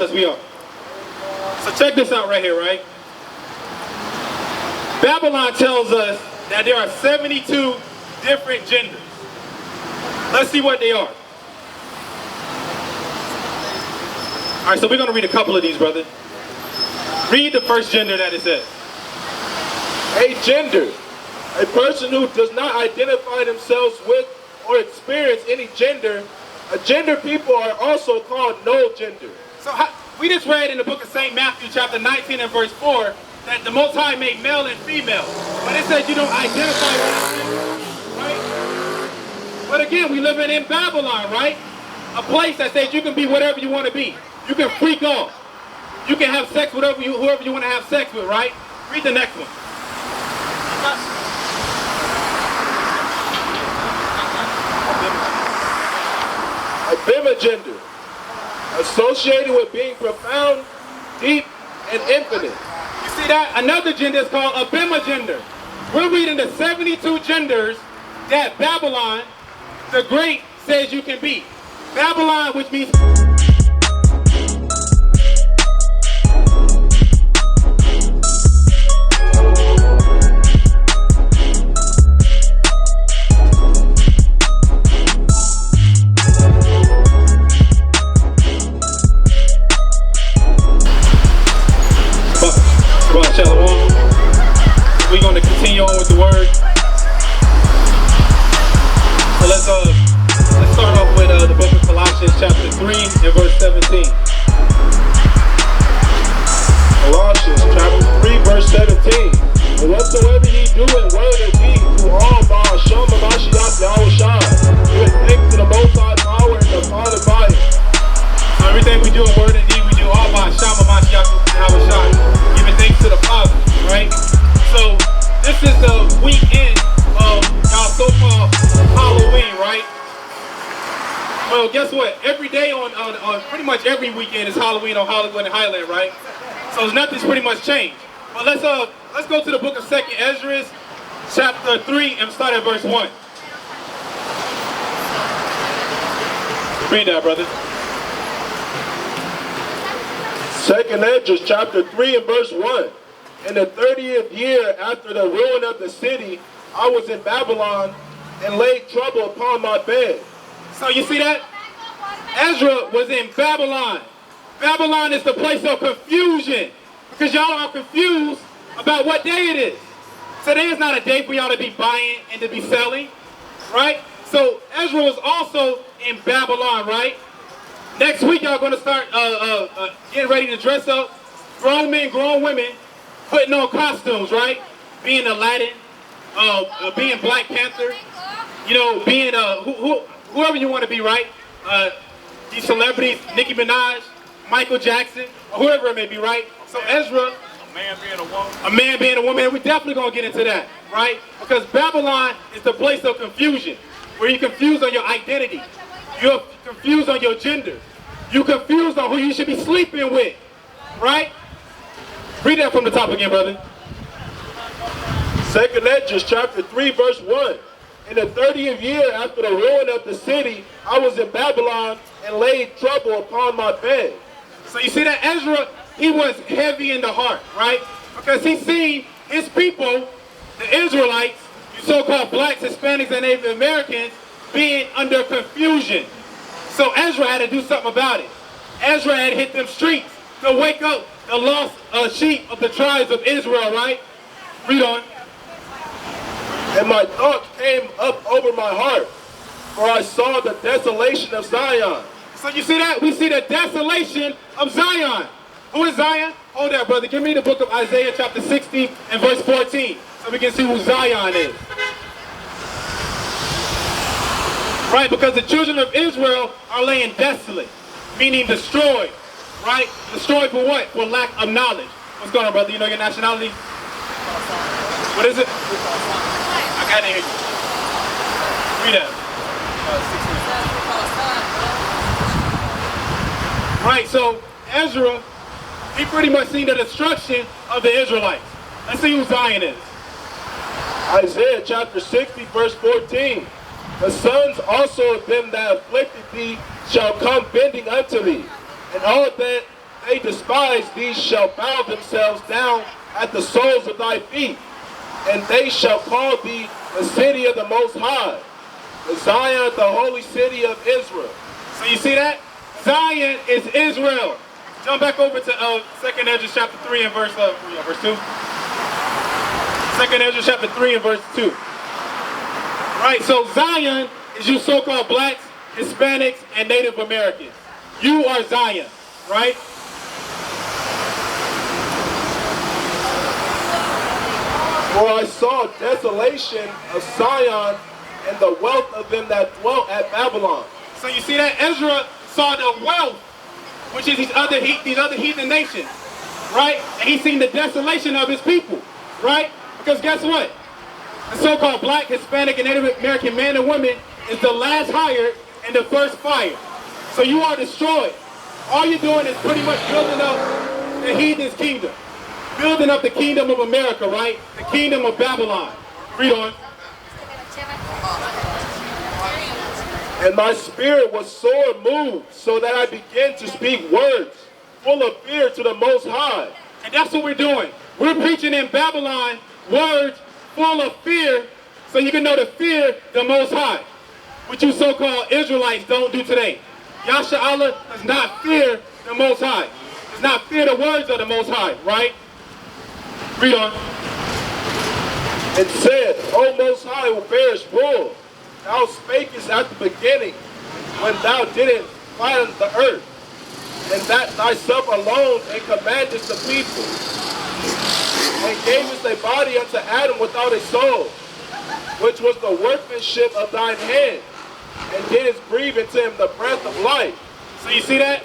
fellas, we are. So check this out right here, right? Babylon tells us that there are 72 different genders. Let's see what they are. All right, so we're going to read a couple of these, brother. Read the first gender that it says. A gender, a person who does not identify themselves with or experience any gender. A gender people are also called no gender. So we just read in the book of St. Matthew chapter 19 and verse 4 that the Most High made male and female. But it says you don't identify with gender, right? But again, we live in Babylon, right? A place that says you can be whatever you want to be. You can freak off. You can have sex with whoever you want to have sex with, right? Read the next one. A bimagender, associated with being profound, deep, and infinite. You see that? Another gender is called a bimagender. We're reading the 72 genders that Babylon, the Great, says you can be. Babylon, which means... We're going to continue on with the word. So let's start off with the book of Colossians chapter 3 and verse 17. Colossians chapter 3 verse 17. And whatsoever ye do in word or deed, do all by Hashem Mashiach Yahushua, giving thanks to the Most High power and the Father by it. So everything we do in word and deed, we do all by Hashem Mashiach Yahushua, giving thanks to the Father, right? So this is the weekend of our so-called Halloween, right? Well, guess what? Every day on pretty much every weekend is Halloween on Hollywood and Highland, right? So nothing's pretty much changed. But let's go to the book of 2nd Ezra, chapter 3, and start at verse 1. Read that, brother. 2nd Ezra chapter 3 and verse 1. In the 30th year after the ruin of the city, I was in Babylon and laid trouble upon my bed. So you see that? Ezra was in Babylon. Babylon is the place of confusion because y'all are confused about what day it is. Today is not a day for y'all to be buying and to be selling, right? So Ezra was also in Babylon, right? Next week y'all going to start getting ready to dress up. Grown men, grown women, putting on costumes, right? Being Aladdin, being Black Panther, you know, being whoever you want to be, right? These celebrities, Nicki Minaj, Michael Jackson, or whoever it may be, right? So Ezra, a man being a woman. A man being a woman, and we're definitely going to get into that, right? Because Babylon is the place of confusion, where you're confused on your identity. You're confused on your gender. You're confused on who you should be sleeping with, right? Read that from the top again, brother. 2nd Ezra chapter 3 verse 1. In the 30th year after the ruin of the city, I was in Babylon and laid trouble upon my bed. So you see that Ezra, he was heavy in the heart, right? Because he seen his people, the Israelites, you so-called blacks, Hispanics, and Native Americans, being under confusion. So Ezra had to do something about it. Ezra had hit them streets to wake up the lost sheep of the tribes of Israel, right? Read on. And my thought came up over my heart, for I saw the desolation of Zion. So you see that? We see the desolation of Zion. Who is Zion? Hold that, brother. Give me the book of Isaiah chapter 60 and verse 14 so we can see who Zion is. Right, because the children of Israel are laying desolate, meaning destroyed, right? Destroyed for what? For lack of knowledge. What's going on, brother? You know your nationality? What is it? I can't hear you. Read that. Right, so Ezra, he pretty much seen the destruction of the Israelites. Let's see who Zion is. Isaiah chapter 60 verse 14. The sons also of them that afflicted thee shall come bending unto thee, and all that they despise thee shall bow themselves down at the soles of thy feet, and they shall call thee the city of the Most High, the Zion, the holy city of Israel. So you see that? Zion is Israel. Jump back over to 2nd Ezra chapter 3 and verse 2. 2nd Ezra chapter 3 and verse 2. Right, so Zion is you so-called blacks, Hispanics, and Native Americans. You are Zion, right? For I saw desolation of Zion and the wealth of them that dwelt at Babylon. So you see that? Ezra saw the wealth, which is these other heathen nations, right? And he seen the desolation of his people, right? Because guess what? The so-called black, Hispanic, and Native American man and woman is the last hired and the first fired. So you are destroyed. All you're doing is pretty much building up the heathen's kingdom. Building up the kingdom of America, right? The kingdom of Babylon. Read on. And my spirit was sore moved, so that I began to speak words full of fear to the Most High. And that's what we're doing. We're preaching in Babylon words full of fear, so you can know to fear the Most High. What you so-called Israelites don't do today. Yasha Allah does not fear the Most High. Does not fear the words of the Most High, right? Read on. And said, O Most High, who bearest rule, thou spakest at the beginning, when thou didst find the earth, and that thyself alone, and commandest the people, and gavest a body unto Adam without a soul, which was the workmanship of thine hand, and didst breathe into him the breath of life. So you see that?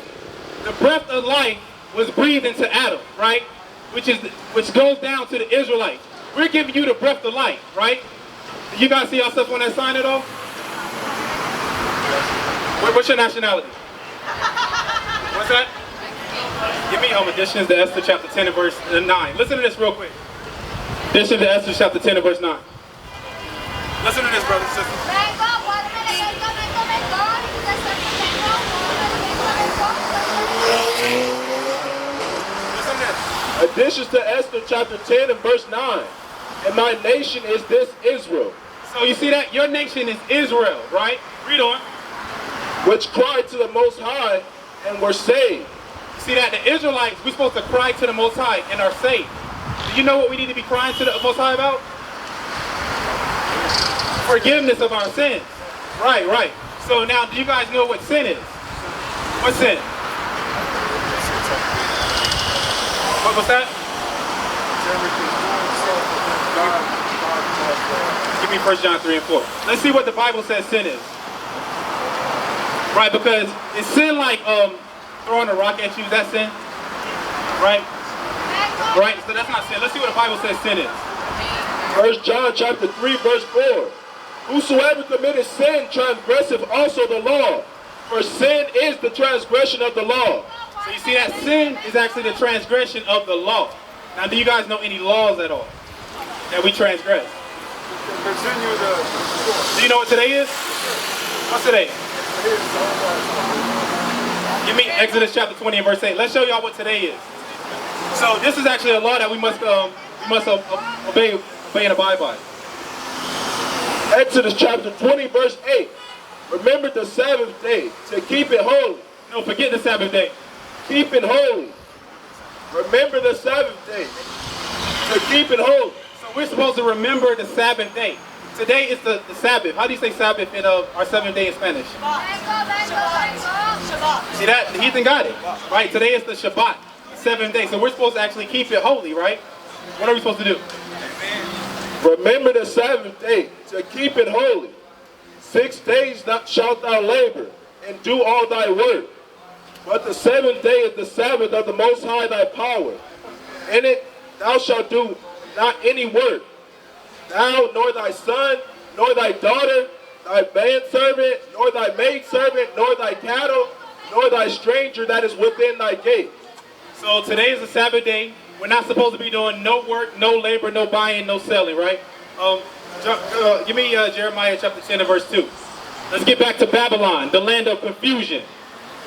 The breath of life was breathed into Adam, right? Which goes down to the Israelites. We're giving you the breath of life, right? You guys see yourself on that sign at all? What's your nationality? What's that? Give me additions to Esther chapter 10 and verse 9. Listen to this real quick. Addition to Esther chapter 10 and verse 9. Listen to this, brothers and sisters. Listen to this. Additions to Esther chapter 10 and verse 9. And my nation is this Israel. So you see that? Your nation is Israel, right? Read on. Which cried to the Most High and were saved. You see that? The Israelites, we're supposed to cry to the Most High and are saved. Do you know what we need to be crying to the Most High about? Forgiveness of our sins. Right, right. So now, do you guys know what sin is? What's sin? What's that? Give me 1 John 3 and 4. Let's see what the Bible says sin is. Right, because is sin like throwing a rock at you? Is that sin? Right? Right, so that's not sin. Let's see what the Bible says sin is. 1 John chapter 3 verse 4. Whosoever committeth sin transgresseth also the law, for sin is the transgression of the law. So you see that sin is actually the transgression of the law. Now, do you guys know any laws at all that we transgress? Do you know what today is? What's today? Give me Exodus chapter 20 and verse 8. Let's show y'all what today is. So this is actually a law that we must obey and abide by. Exodus chapter 20 verse 8. Remember the Sabbath day to keep it holy. No, forget the Sabbath day. Keep it holy. Remember the Sabbath day to keep it holy. So we're supposed to remember the Sabbath day. Today is the Sabbath. How do you say Sabbath in our 7th day in Spanish? See that? The heathen got it. Right? Today is the Shabbat, 7th day. So we're supposed to actually keep it holy, right? What are we supposed to do? Remember the Sabbath day to keep it holy. 6 days shalt thou labor and do all thy work. But the 7th day is the Sabbath of the Most High thy power. In it thou shalt do not any work. Thou, nor thy son, nor thy daughter, thy manservant, nor thy maidservant, nor thy cattle, nor thy stranger that is within thy gate. So today is the Sabbath day. We're not supposed to be doing no work, no labor, no buying, no selling, right? Give me Jeremiah chapter 10 and verse 2. Let's get back to Babylon, the land of confusion.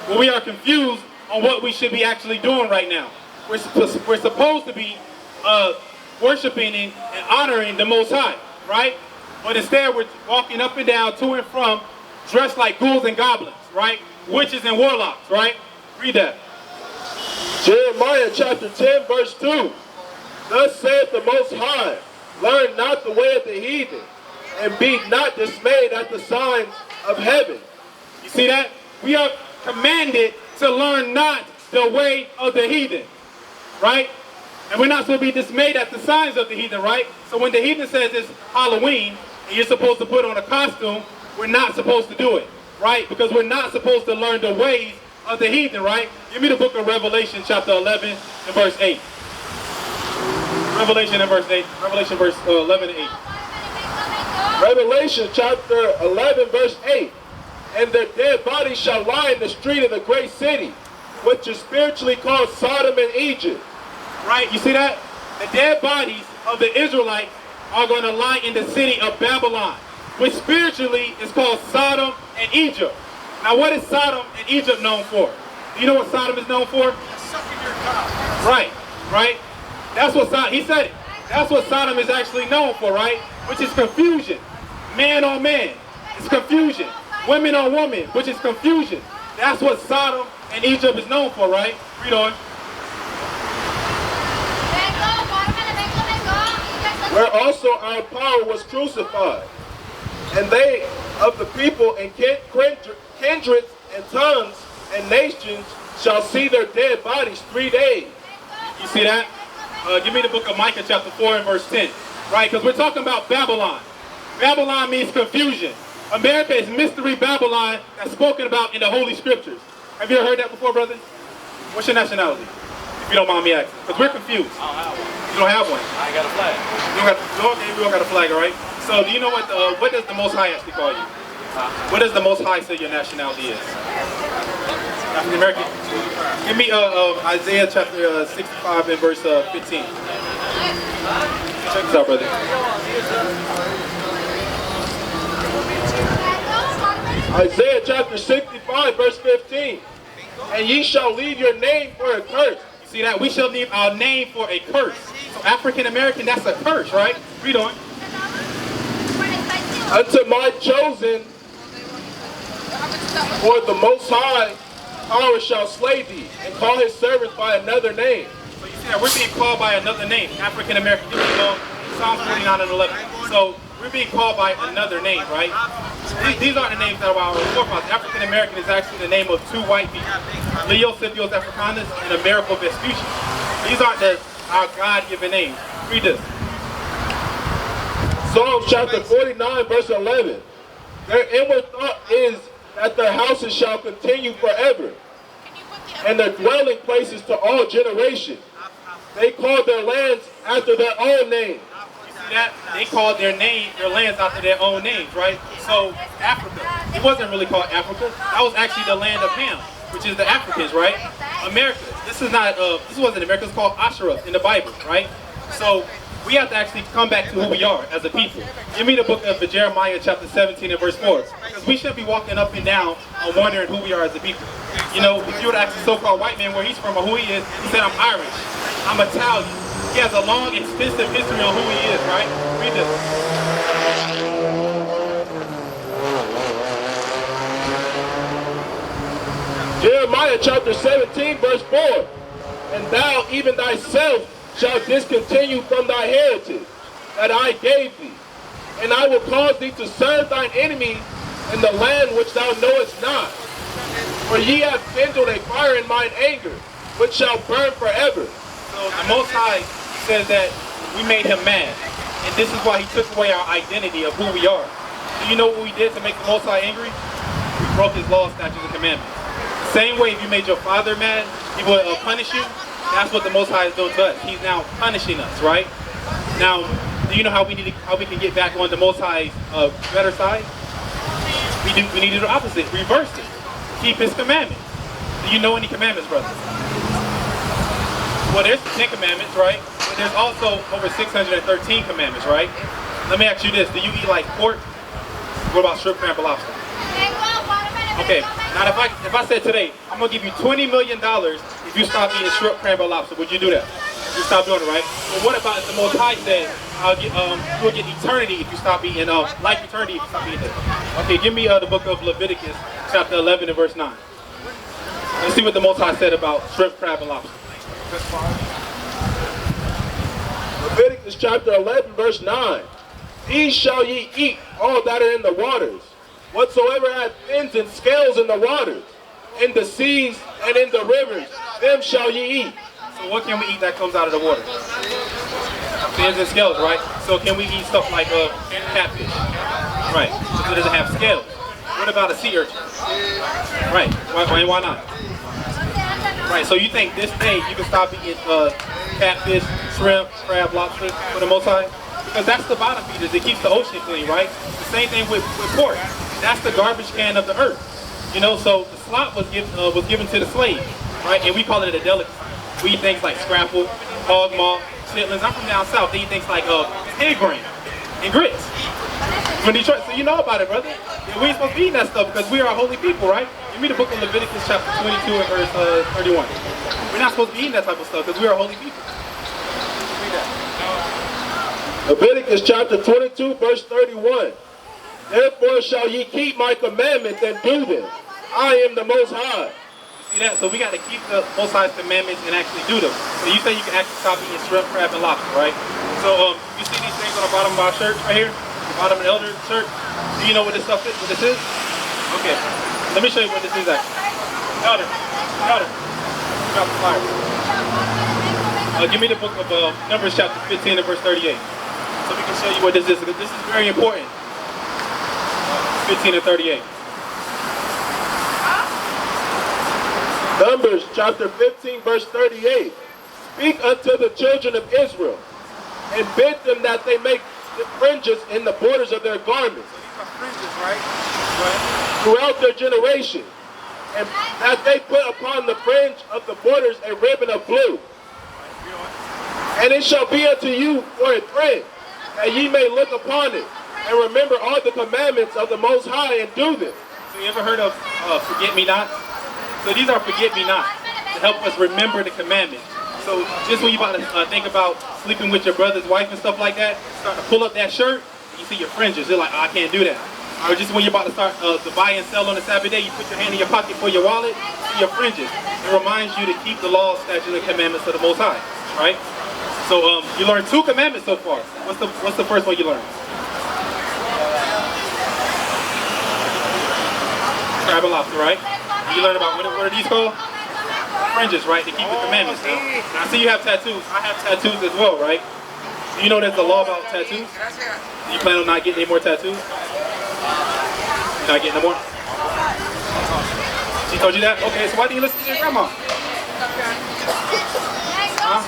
When we are confused, on what we should be actually doing right now. We're supposed to be worshiping and honoring the Most High, right? But instead we're walking up and down, to and from, dressed like ghouls and goblins, right? Witches and warlocks, right? Read that. Jeremiah chapter 10 verse 2. Thus saith the Most High, learn not the way of the heathen, and be not dismayed at the signs of heaven. You see that? We are commanded to learn not the way of the heathen, right? And we're not supposed to be dismayed at the signs of the heathen, right? So when the heathen says it's Halloween, and you're supposed to put on a costume, we're not supposed to do it, right? Because we're not supposed to learn the ways of the heathen, right? Give me the book of Revelation chapter 11 and verse 8. Revelation and verse 8. Revelation verse 11 and 8. Revelation chapter 11 verse 8. And their dead bodies shall lie in the street of the great city, which is spiritually called Sodom and Egypt. Right, you see that? The dead bodies of the Israelites are going to lie in the city of Babylon, which spiritually is called Sodom and Egypt. Now what is Sodom and Egypt known for? Do you know what Sodom is known for? Sucking your cow. Right, right? That's what Sodom, he said it. That's what Sodom is actually known for, right? Which is confusion. Man on man, it's confusion. Women on women, which is confusion. That's what Sodom and Egypt is known for, right? Read on. Where also our power was crucified. And they of the people and kindreds and tongues and nations shall see their dead bodies 3 days. You see that? Give me the book of Micah chapter 4 and verse 10. Right, because we're talking about Babylon. Babylon means confusion. America is mystery Babylon that's spoken about in the Holy Scriptures. Have you ever heard that before, brother? What's your nationality? If you don't mind me asking. Because we're confused. I don't have one. You don't have one. I ain't got a flag. You don't got a flag, all right? So do you know what does the Most High actually call you? What does the Most High say your nationality is? African American? Give me Isaiah chapter 65 and verse 15. Check this out, brother. Isaiah chapter 65 verse 15. And ye shall leave your name for a curse. You see that? We shall leave our name for a curse. So African American, that's a curse, right? Read on. Unto my chosen, for the Most High power shall slay thee, and call his servants by another name. So you see that we're being called by another name, African American. Psalms 49 and 11. So we're being called by another name, right? These aren't the names that are our forefathers. African American is actually the name of two white people, Leo Scipio's Africanus and Americo Vespucci. These aren't our God-given names. Read this. Psalms chapter 49 verse 11. Their inward thought is that their houses shall continue forever, and their dwelling places to all generations. They call their lands after their own name. You see that? They called their lands after their own names, right? So Africa, it wasn't really called Africa. That was actually the land of Ham, which is the Africans, right? America. This wasn't America. It's called Asherah in the Bible, right? So we have to actually come back to who we are as a people. Give me the book of Jeremiah chapter 17 and verse 4. Because we shouldn't be walking up and down and wondering who we are as a people. You know, if you were to ask a so-called white man where he's from or who he is, he said, I'm Irish, I'm Italian. He has a long, extensive history on who he is, right? Read this. Jeremiah chapter 17 verse 4. And thou even thyself shalt discontinue from thy heritage that I gave thee, and I will cause thee to serve thine enemies in the land which thou knowest not. For ye have kindled a fire in mine anger, which shall burn forever. So the Most High says that we made him mad, and this is why he took away our identity of who we are. Do you know what we did to make the Most High angry? We broke his laws, statutes, and commandments. The same way if you made your father mad, he would punish you. That's what the Most High is doing to us. He's now punishing us, right? Now, do you know how we can get back on the Most High's better side? We need to do the opposite, reverse it. Keep his commandments. Do you know any commandments, brother? Well, there's the 10 commandments, right? But there's also over 613 commandments, right? Let me ask you this. Do you eat like pork? What about shrimp, crab, and lobster? Okay. Now, if I said today, I'm gonna give you $20 million if you stop eating shrimp, crab, or lobster, would you do that? You stop doing it, right? Well, what about if the Most High said, you'll get eternity if you stop eating, life eternity if you stop eating it? Okay, give me the book of Leviticus, chapter 11 and verse 9. Let's see what the Most High said about shrimp, crab, and lobster. Leviticus chapter 11, verse 9. These shall ye eat, all that are in the waters, whatsoever hath fins and scales in the waters, in the seas and in the rivers, them shall ye eat. So what can we eat that comes out of the water? Fins and scales, right? So can we eat stuff like catfish? Right, because it doesn't have scales. What about a sea urchin? Right, why not? Right, so you think this day you can stop eating catfish, shrimp, crab, lobster for the Most High? Because that's the bottom feeders. It keeps the ocean clean, right? The same thing with pork. That's the garbage can of the earth. You know, so the slop was given to the slave, right? And we call it a delicacy. We eat things like scrapple, hog maw, chitlins. I'm from down south. They eat things like pig brain and grits. From Detroit, so you know about it, brother. Yeah, we ain't supposed to be eating that stuff because we are holy people, right? You read the book of Leviticus chapter 22 and verse 31. We're not supposed to be eating that type of stuff because we are holy people. Read that. Leviticus chapter 22, verse 31. Therefore shall ye keep my commandments and do them. I am the Most High. See that? So we got to keep the Most High's commandments and actually do them. So you say you can actually stop eating shrimp, crab, and lobster, right? So you see these things on the bottom of our shirt right here? The bottom of the elder shirt? Do you know what this stuff is? What this is? Okay. Let me show you what this is actually. Elder. Drop the fire. Give me the book of Numbers chapter 15 and verse 38. So we can show you what this is. Because this is very important. 15 and 38. Numbers chapter 15, verse 38. Speak unto the children of Israel, and bid them that they make the fringes in the borders of their garments. So these are fringes, right? Throughout their generation, and that they put upon the fringe of the borders a ribbon of blue. And it shall be unto you for a thread, that ye may look upon it, and remember all the commandments of the Most High, and do them. So you ever heard of forget-me-nots? So these are forget-me-nots to help us remember the commandments. So just when you about to think about sleeping with your brother's wife and stuff like that, start to pull up that shirt, you see your fringes. You're like, oh, I can't do that. Or just when you're about to start to buy and sell on the Sabbath day, you put your hand in your pocket for your wallet, see your fringes. It reminds you to keep the law, statutes, and commandments of the Most High, right? So you learned 2 commandments so far. What's the first one you learned? Crab and lobster, right? You learn about what are these called? Fringes, right? To keep the commandments. Now, I see you have tattoos. I have tattoos as well, right? Do you know there's a law about tattoos? Do you plan on not getting any more tattoos? You're not getting no more? She told you that? Okay, so why do you listen to your grandma? Huh?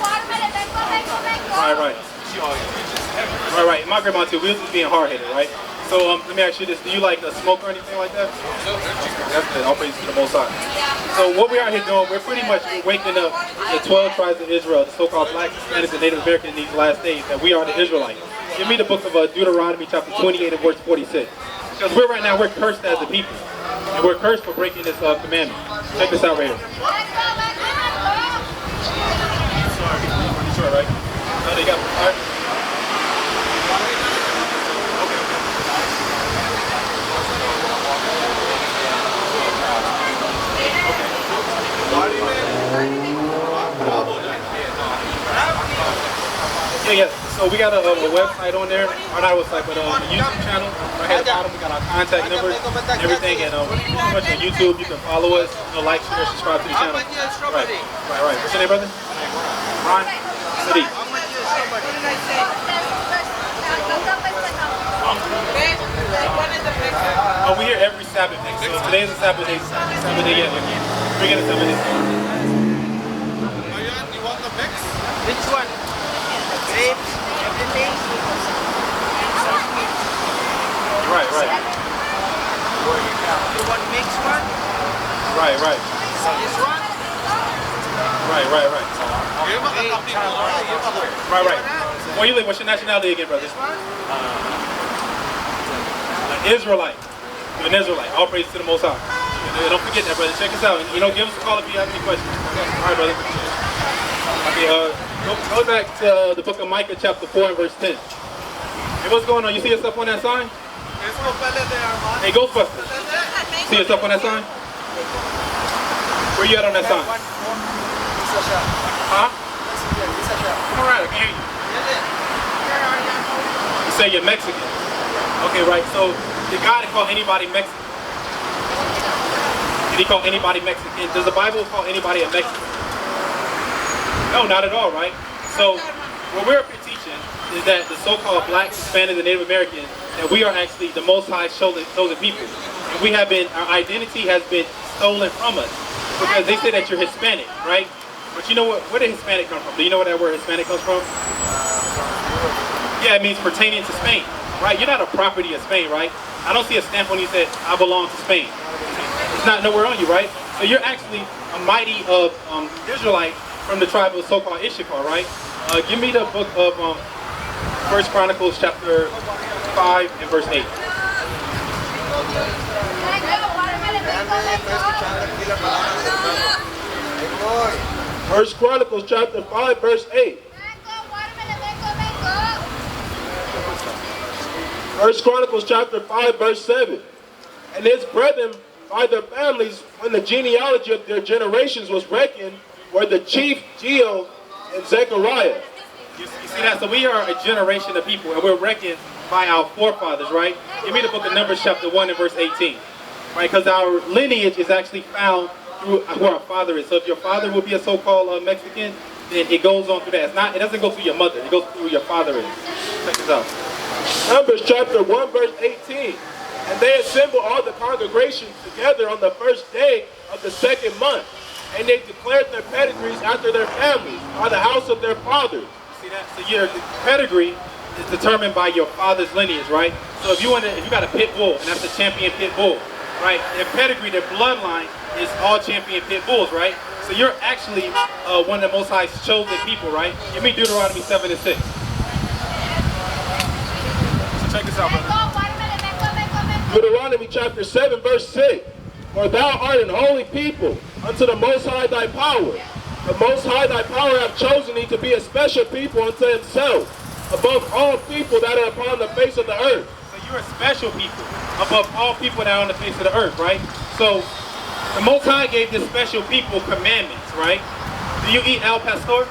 Right. My grandma too. We was just being hard-headed, right? So let me ask you this: do you like smoke or anything like that? That's good. All praise to the Most High. So what we are here doing, we're pretty much waking up the 12 tribes of Israel, the so-called blacks, Hispanics, and Native Americans in these last days, that we are the Israelites. Give me the book of Deuteronomy, chapter 28 and verse 46. Because we're cursed as a people, and we're cursed for breaking this commandment. Check this out right here. Sure, right? Oh, they got fire. Yeah. So we got a website on there, or not a website, but a YouTube channel. Right here at the bottom, we got our contact numbers, everything, and pretty much on YouTube. You can follow us, like, share, subscribe to the channel. Right. What's your name, brother? Ron. Sadiq. Oh, we're here every Sabbath day. So today is a Sabbath day. We're getting a Sabbath day. You want the mix? Which one? Grapes, everything. Right. You want mixed one? Right. This one? Right. Where you live? What's your nationality again, brother? An Israelite. You're an Israelite. All praise to the Most High. Don't forget that, brother. Check us out. You know, give us a call if you have any questions. All right, brother. Okay, go back to the book of Micah, chapter 4 and verse 10. Hey, what's going on? You see yourself on that sign? Hey, Ghostbusters. See yourself on that sign? Where you at on that sign? Huh? All right, I can hear you. You say you're Mexican. Okay, right. So did God call anybody Mexican? Did he call anybody Mexican? Does the Bible call anybody a Mexican? No, not at all, right? So what we're up here teaching is that the so-called blacks, Hispanics, and Native Americans, that we are actually the Most High chosen people. And we have been, our identity has been stolen from us because they say that you're Hispanic, right? But you know what? Where did Hispanic come from? Do you know where that word Hispanic comes from? Yeah, it means pertaining to Spain, right? You're not a property of Spain, right? I don't see a stamp on you that says, I belong to Spain. It's not nowhere on you, right? So you're actually a mighty of Israelite from the tribe of so-called Issachar, right? Give me the book of 1 Chronicles chapter 5 and verse 8. First Chronicles chapter 5 verse 8. First Chronicles chapter 5 verse 7. And his brethren by their families, when the genealogy of their generations was reckoned, were the chief Jeel and Zechariah. You see that? So we are a generation of people, and we're reckoned by our forefathers, right? Give me the book of Numbers chapter 1 and verse 18, right? Because our lineage is actually found through who our father is. So if your father would be a so-called Mexican, then it goes on through that. It doesn't go through your mother. It goes through your father is. Check this out. Numbers chapter 1 verse 18. And they assembled all the congregation together on the first day of the second month. And they declared their pedigrees after their families, by the house of their fathers. See that? So your pedigree is determined by your father's lineage, right? So if you got a pit bull, and that's a champion pit bull, right? Their pedigree, their bloodline is all champion pit bulls, right? So you're actually one of the Most High's chosen people, right? Give me Deuteronomy 7 and 6. So check this out, brother. Deuteronomy chapter 7 verse 6. For thou art an holy people unto the Most High thy power. The Most High thy power hath chosen thee to be a special people unto himself, above all people that are upon the face of the earth. So you're a special people, above all people that are on the face of the earth, right? So the Most High gave this special people commandments, right? Do you eat al pastor?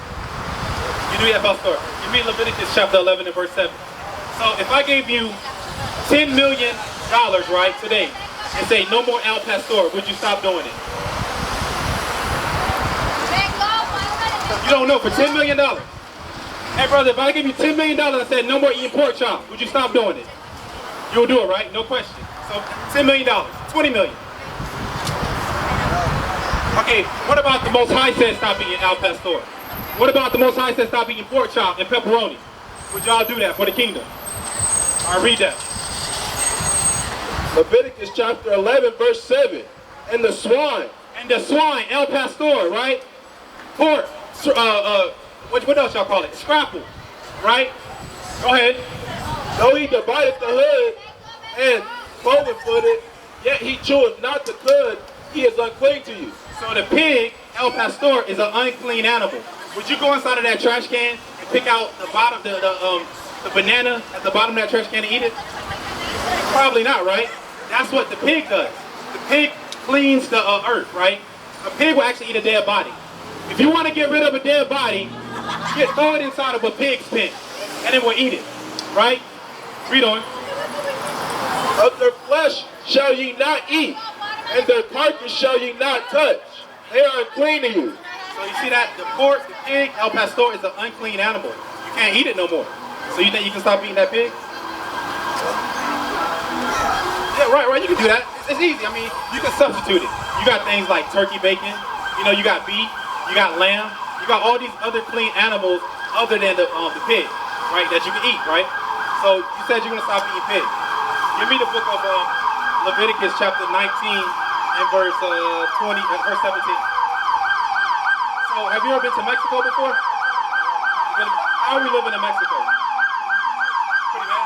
You do eat al pastor. Give me Leviticus chapter 11 and verse 7. So if I gave you $10 million, right, today, and say no more al pastor, would you stop doing it? You don't know, for $10 million. Hey brother, if I give you $10 million and said no more eating pork chop, would you stop doing it? You'll do it, right? No question. So $10 million, $20 million. Okay, what about the Most High said stop eating al pastor? What about the Most High said stop eating pork chop and pepperoni? Would y'all do that for the kingdom? All right, read that. Leviticus chapter 11 verse 7. And the swine. And the swine, el pastor, right? Pork, what else y'all call it? Scrapple, right? Go ahead. Though he divided the hood and cloven-footed, yet he cheweth not the cud, he is unclean to you. So the pig, el pastor, is an unclean animal. Would you go inside of that trash can and pick out the bottom, the banana at the bottom of that trash can and eat it? Probably not, right? That's what the pig does. The pig cleans the earth, right? A pig will actually eat a dead body. If you want to get rid of a dead body, throw it inside of a pig's pen, and it will eat it, right? Read on. Of their flesh shall ye not eat, and their carcass shall ye not touch. They are unclean to you. So you see that? The pork, the pig, el pastor is an unclean animal. You can't eat it no more. So you think you can stop eating that pig? Yeah, right, you can do that. It's easy. I mean, you can substitute it. You got things like turkey bacon, you got beef, you got lamb, you got all these other clean animals other than the pig, right, that you can eat, right? So you said you're going to stop eating pig. Give me the book of Leviticus chapter 19 and verse 17. So have you ever been to Mexico before? How are we living in Mexico? Pretty bad.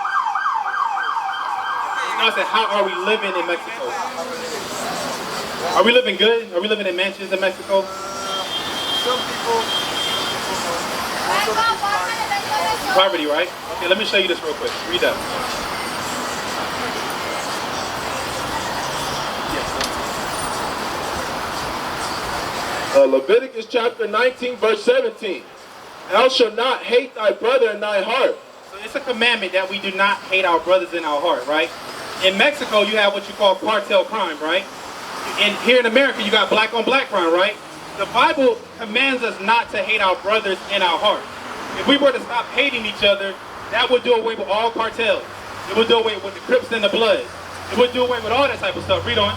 No, I said, how are we living in Mexico? Are we living good? Are we living in mansions in Mexico? Some people Poverty, right? Okay, let me show you this real quick. Read that. Leviticus chapter 19, verse 17. Thou shalt not hate thy brother in thy heart. So it's a commandment that we do not hate our brothers in our heart, right? In Mexico, you have what you call cartel crime, right? And here in America, you got black on black crime, right? The Bible commands us not to hate our brothers in our heart. If we were to stop hating each other, that would do away with all cartels. It would do away with the Crips and the Bloods. It would do away with all that type of stuff. Read on.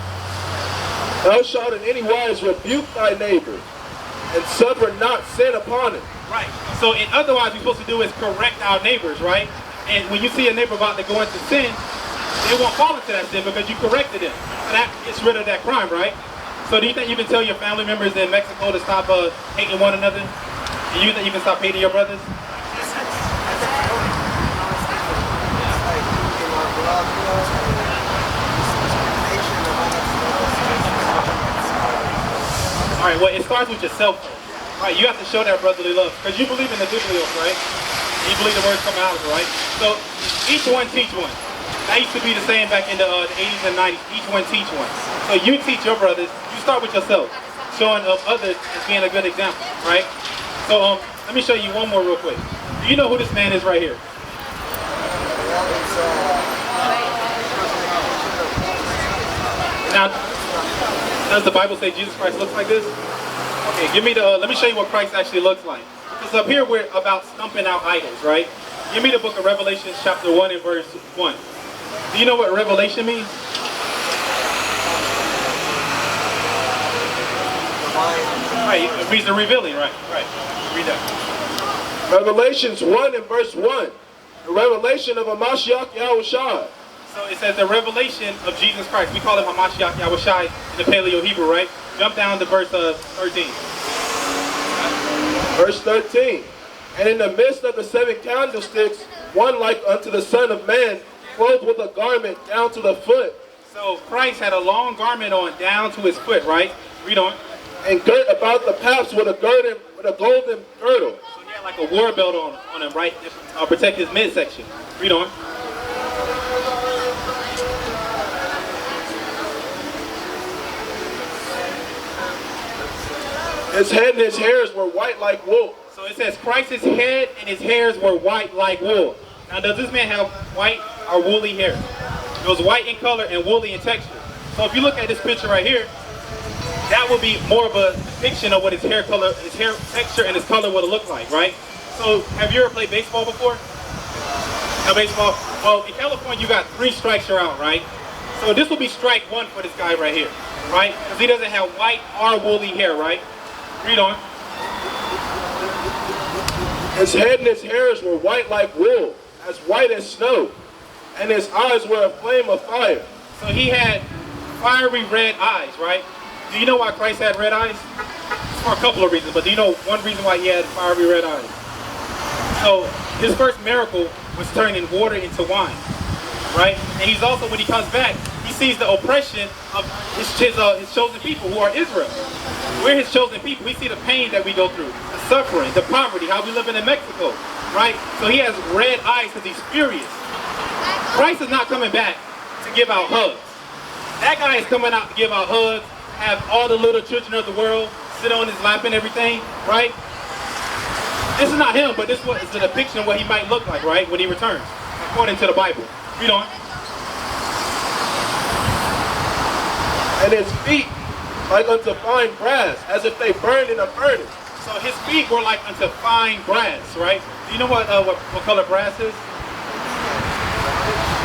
Thou shalt in any wise rebuke thy neighbor, and suffer not sin upon him. Right. So in otherwise, we're supposed to do is correct our neighbors, right? And when you see a neighbor about to go into sin, they won't fall into that sin because you corrected them. So that gets rid of that crime, right? So do you think you can tell your family members in Mexico to stop hating one another? Do you think you can stop hating your brothers? All right, well, it starts with yourself. All right, you have to show that brotherly love because you believe in the biblios, right? You believe the words come out of it, right? So each one teach one. That used to be the saying back in the 80s and 90s. Each one teach one. So you teach your brothers. You start with yourself, showing others as being a good example, right? So let me show you one more real quick. Do you know who this man is right here? Now, does the Bible say Jesus Christ looks like this? Okay, give me let me show you what Christ actually looks like. Because up here we're about stumping out idols, right? Give me the book of Revelation chapter 1 and verse 1. Do you know what revelation means? Right, it means the revealing, right? Read that. Revelations 1 and verse 1. The revelation of a Mashiach Yahushua. So it says the revelation of Jesus Christ. We call him Hamashiach Yahushai in the Paleo Hebrew, right? Jump down to verse 13. Verse 13. And in the midst of the 7 candlesticks, one like unto the Son of Man, clothed with a garment down to the foot. So Christ had a long garment on down to his foot, right? Read on. And girt about the paps with a golden girdle. So he had like a war belt on him, right? To protect his midsection. Read on. His head and his hairs were white like wool. So it says Christ's head and his hairs were white like wool. Now does this man have white or woolly hair? It was white in color and woolly in texture. So if you look at this picture right here, that would be more of a depiction of what his hair color, his hair texture and his color would look like, right? So have you ever played baseball before? No baseball? Well, in California you got 3 strikes, you're out, right? So this will be strike 1 for this guy right here, right? Because he doesn't have white or woolly hair, right? Read on. His head and his hairs were white like wool, as white as snow, and his eyes were a flame of fire. So he had fiery red eyes, right? Do you know why Christ had red eyes? For a couple of reasons, but do you know one reason why he had fiery red eyes? So his first miracle was turning water into wine, right? And he's also, when he comes back, he sees the oppression of his chosen people who are Israel. We're his chosen people. We see the pain that we go through, the suffering, the poverty, how we living in Mexico, right? So he has red eyes because he's furious. Christ is not coming back to give out hugs. That guy is coming out to give out hugs, have all the little children of the world sit on his lap and everything, right? This is not him, but this is a depiction of what he might look like, right, when he returns, according to the Bible. Read on. And his feet like unto fine brass, as if they burned in a furnace. So his feet were like unto fine brass, right? Do you know what color brass is?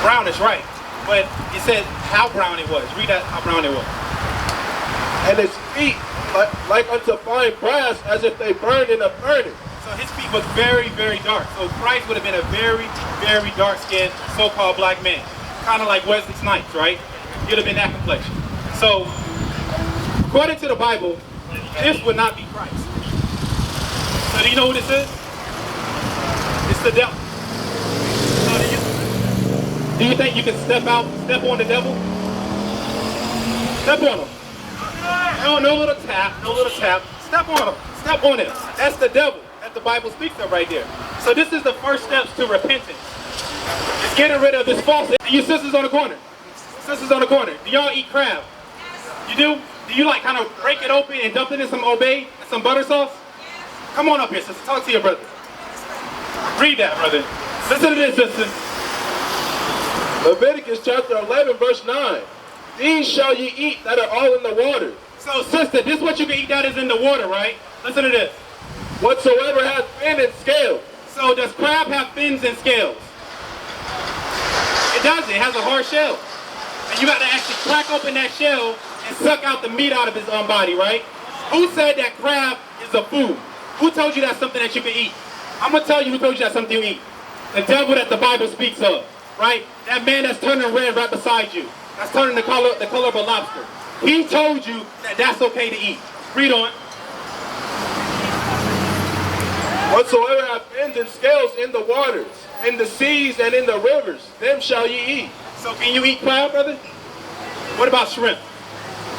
Brownish, right? But it said how brown it was. Read that, how brown it was. And his feet like unto fine brass, as if they burned in a furnace. So his feet was very, very dark. So Christ would have been a very, very dark-skinned, so-called black man. Kind of like Wesley Snipes, right? He would have been that complexion. So, according to the Bible, this would not be Christ. So do you know who this is? It's the devil. So do you think you can step on the devil? Step on him. No little tap, no little tap. Step on him. Step on him. That's the devil that the Bible speaks of right there. So this is the first steps to repentance. It's getting rid of this falsehood. You sisters on the corner. Sisters on the corner. Do y'all eat crab? You do? Do you like kind of break it open and dump it in some obey and some butter sauce? Come on up here, sister. Talk to your brother. Read that, brother. Listen to this, sister. Leviticus chapter 11, verse 9. These shall ye eat that are all in the water. So, sister, this is what you can eat that is in the water, right? Listen to this. Whatsoever hath fin and scale. So, does crab have fins and scales? It does. It has a hard shell. And you got to actually crack open that shell and suck out the meat out of his body, right? Who said that crab is a food? Who told you that's something that you can eat? I'm going to tell you who told you that's something you eat. The devil that the Bible speaks of, right? That man that's turning red right beside you. That's turning the color of a lobster. He told you that that's okay to eat. Read on. Whatsoever hath fins and scales in the waters, in the seas and in the rivers, them shall ye eat. So can you eat crab, brother? What about shrimp?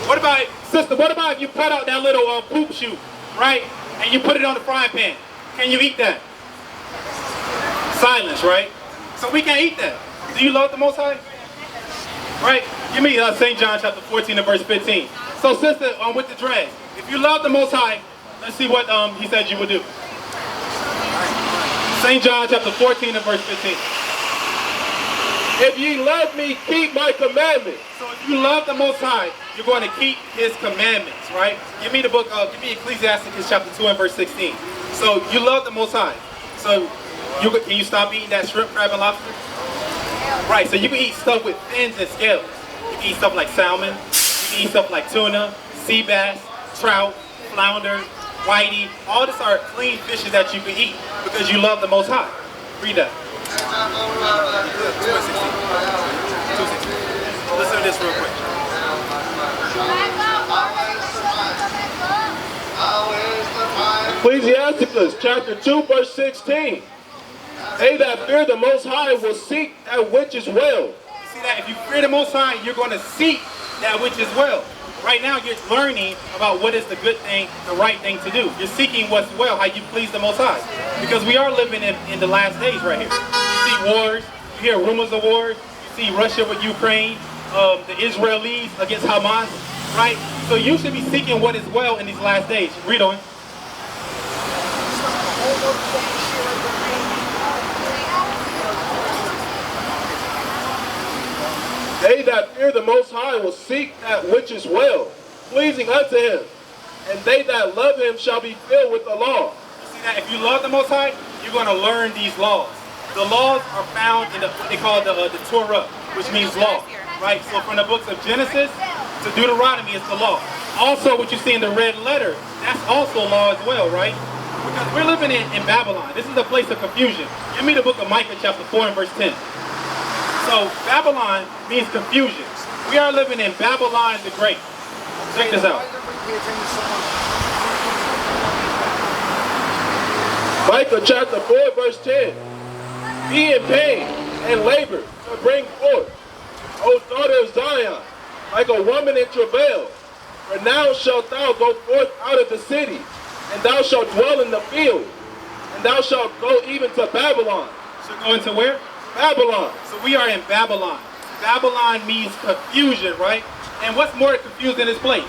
What about, sister, what about if you cut out that little poop shoot, right? And you put it on the frying pan? Can you eat that? Silence, right? So we can't eat that. Do you love the Most High? Right? Give me St. John chapter 14 and verse 15. So sister, with the dread, if you love the Most High, let's see what he said you would do. St. John chapter 14 and verse 15. If ye love me, keep my commandments. So if you love the Most High, you're going to keep his commandments, right? Give me the book, give me Ecclesiastes chapter 2 and verse 16. So you love the Most High. So can you stop eating that shrimp, crab, and lobster? Right, so you can eat stuff with fins and scales. You can eat stuff like salmon, you can eat stuff like tuna, sea bass, trout, flounder, whitey. All this are clean fishes that you can eat because you love the Most High. Read that. 2:16. Listen to this real quick. Ecclesiastes chapter 2 verse 16. They that fear the Most High will seek that which is well. You see that? If you fear the Most High, you're going to seek that which is well. Right now, you're learning about what is the good thing, the right thing to do. You're seeking what's well, how you please the Most High. Because we are living in the last days right here. You see wars, you hear rumors of wars, you see Russia with Ukraine, the Israelites against Hamas, right? So you should be seeking what is well in these last days. Read on. They that fear the Most High will seek that which is well, pleasing unto him. And they that love him shall be filled with the law. You see that? If you love the Most High, you're going to learn these laws. The laws are found in what they call the Torah, which means law, right? So from the books of Genesis to Deuteronomy, it's the law. Also, what you see in the red letter, that's also law as well, right? Because we're living in Babylon. This is a place of confusion. Give me the book of Micah chapter 4 and verse 10. So Babylon means confusion. We are living in Babylon the Great. Check this out. Micah chapter 4 verse 10. Be in pain and labor to bring forth, O daughter of Zion, like a woman in travail. For now shalt thou go forth out of the city, and thou shalt dwell in the field, and thou shalt go even to Babylon. So go into where? Babylon. So we are in Babylon. Babylon means confusion, right? And what's more confused in this place?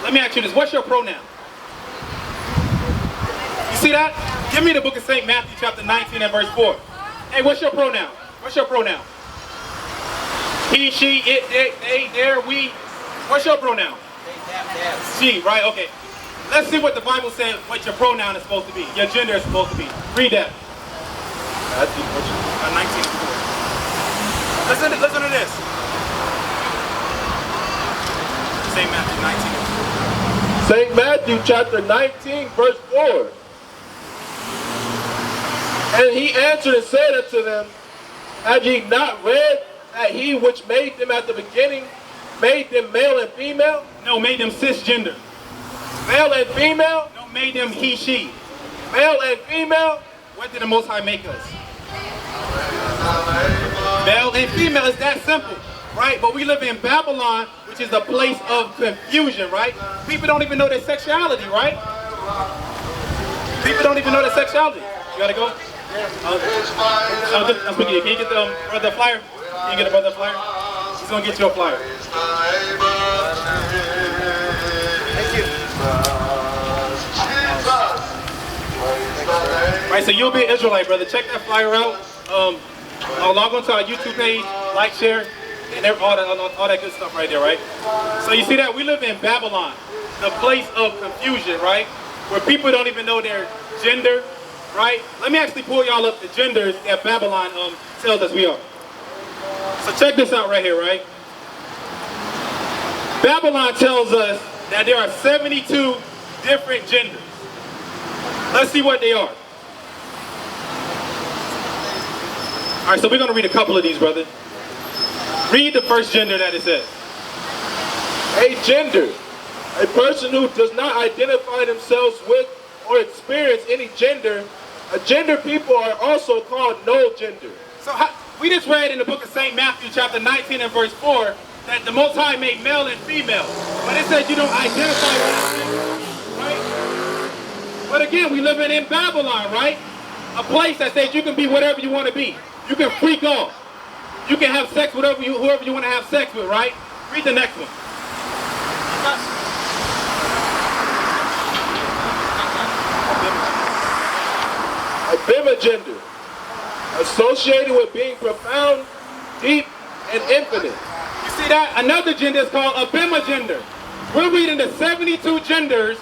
Let me ask you this. What's your pronoun? You see that? Give me the book of St. Matthew chapter 19 and verse 4. Hey, what's your pronoun? What's your pronoun? He, she, it, they, their, we. What's your pronoun? She, right? Okay. Let's see what the Bible says what your pronoun is supposed to be. Your gender is supposed to be. Read that. Matthew 19 and 4. Listen to this. St. Matthew 19. St. Matthew chapter 19 verse 4. And he answered and said unto them, have ye not read that he which made them at the beginning made them male and female? No, made them cisgender. Male and female? No, made them he, she. Male and female? What did the Most High make us? Male and female, it's that simple. right? But we live in Babylon, which is a place of confusion, right? People don't even know their sexuality, right? People don't even know their sexuality. You gotta go? Can you get the brother flyer? Can you get the brother flyer? He's gonna get you a flyer. Thank you. Right, so you'll be an Israelite, brother. Check that flyer out. Log on to our YouTube page, like, share, and all that good stuff right there, right? So you see that? We live in Babylon, the place of confusion, right? Where people don't even know their gender, right? Let me actually pull y'all up the genders that Babylon tells us we are. So check this out right here, right? Babylon tells us that there are 72 different genders. Let's see what they are. All right, so we're going to read a couple of these, brother. Read the first gender that it says. A gender, a person who does not identify themselves with or experience any gender. A gender people are also called no gender. So we just read in the book of St. Matthew chapter 19 and verse 4 that the Most High made male and female. But it says you don't identify with gender, right? But again, we live in Babylon, right? A place that says you can be whatever you want to be. You can freak off. You can have sex with whoever you want to have sex with, right? Read the next one. Abimagender, associated with being profound, deep, and infinite. You see that? Another gender is called Abimagender. We're reading the 72 genders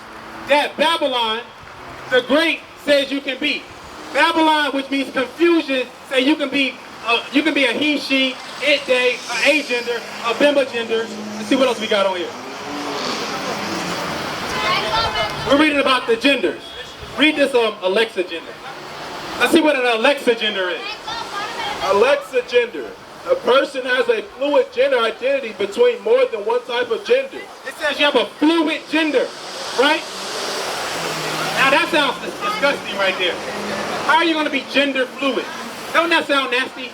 that Babylon the Great says you can be. Babylon, which means confusion, say you can be a he, she, it, they, a gender, a bimagender. Let's see what else we got on here. We're reading about the genders. Read this Alexa gender. Let's see what an Alexa gender is. Alexa gender. A person has a fluid gender identity between more than one type of gender. It says you have a fluid gender, right? Now that sounds disgusting right there. How are you going to be gender fluid? Don't that sound nasty?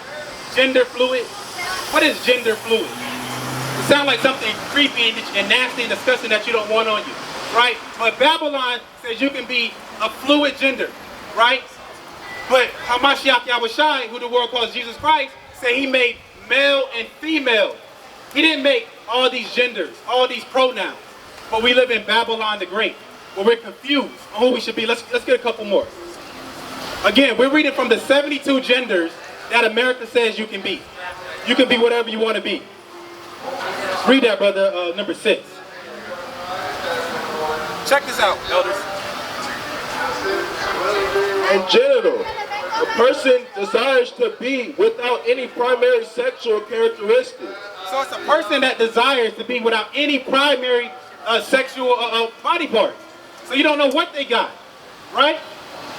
Gender fluid? What is gender fluid? It sounds like something creepy and nasty and disgusting that you don't want on you, right? But Babylon says you can be a fluid gender, right? But Hamashiach Yahushai, who the world calls Jesus Christ, said he made male and female. He didn't make all these genders, all these pronouns. But we live in Babylon the Great, where we're confused on who we should be. Let's get a couple more. Again, we're reading from the 72 genders that America says you can be. You can be whatever you want to be. Read that, brother, number 6. Check this out, elders. And genital. A person desires to be without any primary sexual characteristics. So it's a person that desires to be without any primary sexual body parts. So you don't know what they got, right?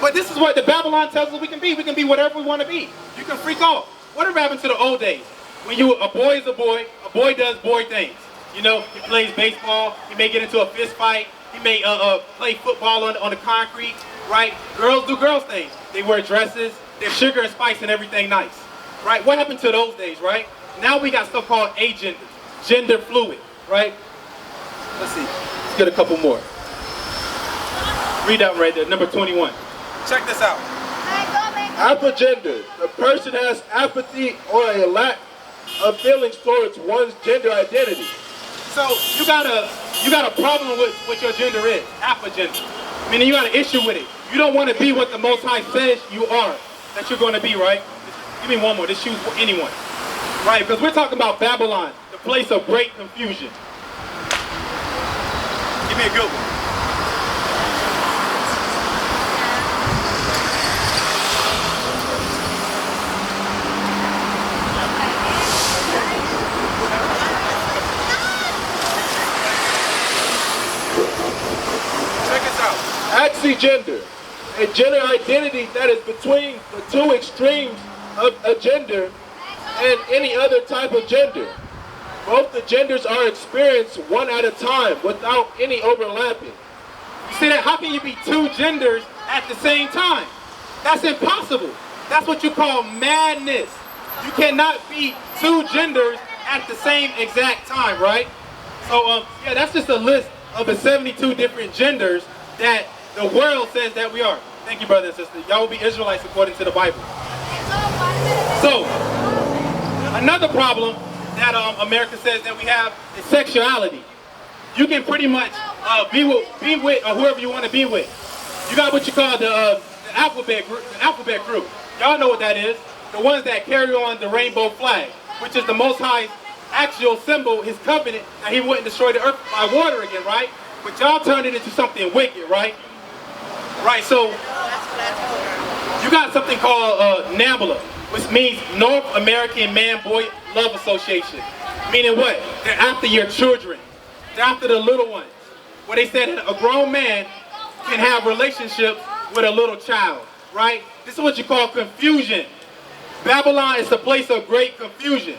But this is what the Babylon tells us we can be. We can be whatever we want to be. You can freak off. Whatever happened to the old days? When a boy is a boy does boy things. You know, he plays baseball, he may get into a fist fight, he may play football on the concrete, right? Girls do girls things. They wear dresses, they're sugar and spice and everything nice, right? What happened to those days, right? Now we got stuff called agender, gender fluid, right? Let's see, let's get a couple more. Read that one right there, number 21. Check this out. Apagender. The person has apathy or a lack of feelings towards one's gender identity. So you got a problem with what your gender is, apagender. Meaning you got an issue with it. You don't want to be what the Most High says you are, that you're going to be, right? Give me one more. Just choose anyone, right? Because we're talking about Babylon, the place of great confusion. Give me a good one. Axigender, a gender identity that is between the two extremes of a gender and any other type of gender. Both the genders are experienced one at a time without any overlapping. You see that? How can you be two genders at the same time? That's impossible. That's what you call madness. You cannot be two genders at the same exact time, right? So, yeah, that's just a list of the 72 different genders that the world says that we are. Thank you, brother and sister. Y'all will be Israelites according to the Bible. So, another problem that America says that we have is sexuality. You can pretty much be with whoever you want to be with. You got what you call the alphabet group. Y'all know what that is. The ones that carry on the rainbow flag, which is the Most High's actual symbol, his covenant, that he wouldn't destroy the earth by water again, right? But y'all turned it into something wicked, right? Right, so you got something called NAMBLA, which means North American Man-Boy Love Association. Meaning what? They're after your children. They're after the little ones. Where they said that a grown man can have relationships with a little child, right? This is what you call confusion. Babylon is the place of great confusion.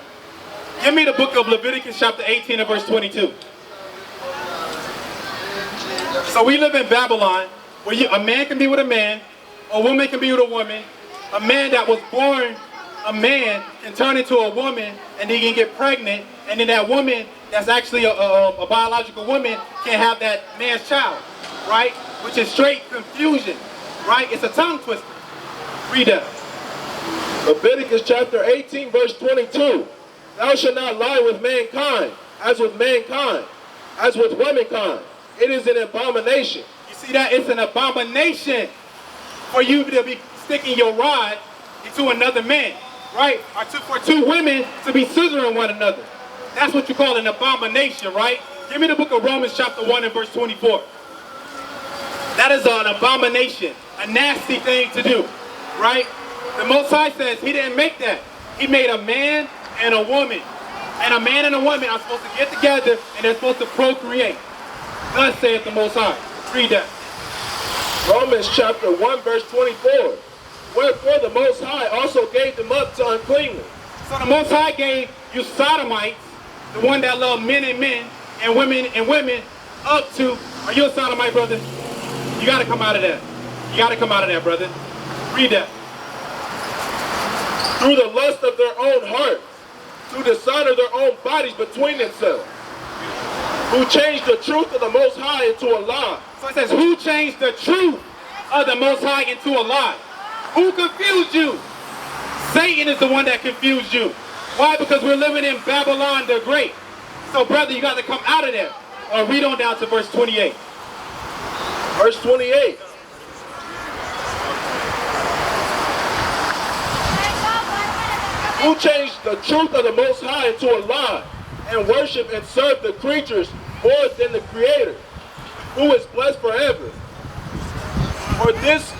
Give me the book of Leviticus chapter 18 and verse 22. So we live in Babylon, where a man can be with a man, a woman can be with a woman, a man that was born a man can turn into a woman and he can get pregnant, and then that woman that's actually a biological woman can have that man's child, right? Which is straight confusion, right? It's a tongue twister. Read that. Leviticus chapter 18 verse 22. Thou shalt not lie with mankind, as with womankind. It is an abomination. You see that? It's an abomination for you to be sticking your rod into another man, right? Or for two women to be scissoring one another. That's what you call an abomination, right? Give me the book of Romans chapter 1 and verse 24. That is an abomination, a nasty thing to do, right? The Most High says he didn't make that. He made a man and a woman. And a man and a woman are supposed to get together and they're supposed to procreate. Thus saith the Most High. Read that. Romans chapter 1 verse 24. Wherefore the Most High also gave them up to uncleanness. So the Most High gave you sodomites, the one that love men and women, up to, are you a sodomite, brother? You got to come out of that. You got to come out of that, brother. Read that. Through the lust of their own hearts, to dishonor their own bodies between themselves, who changed the truth of the Most High into a lie. So it says, who changed the truth of the Most High into a lie? Who confused you? Satan is the one that confused you. Why? Because we're living in Babylon the Great. So brother, you got to come out of there. Read on down to verse 28. Verse 28. Who changed the truth of the Most High into a lie, and worship and serve the creatures more than the Creator, who is blessed forever. For this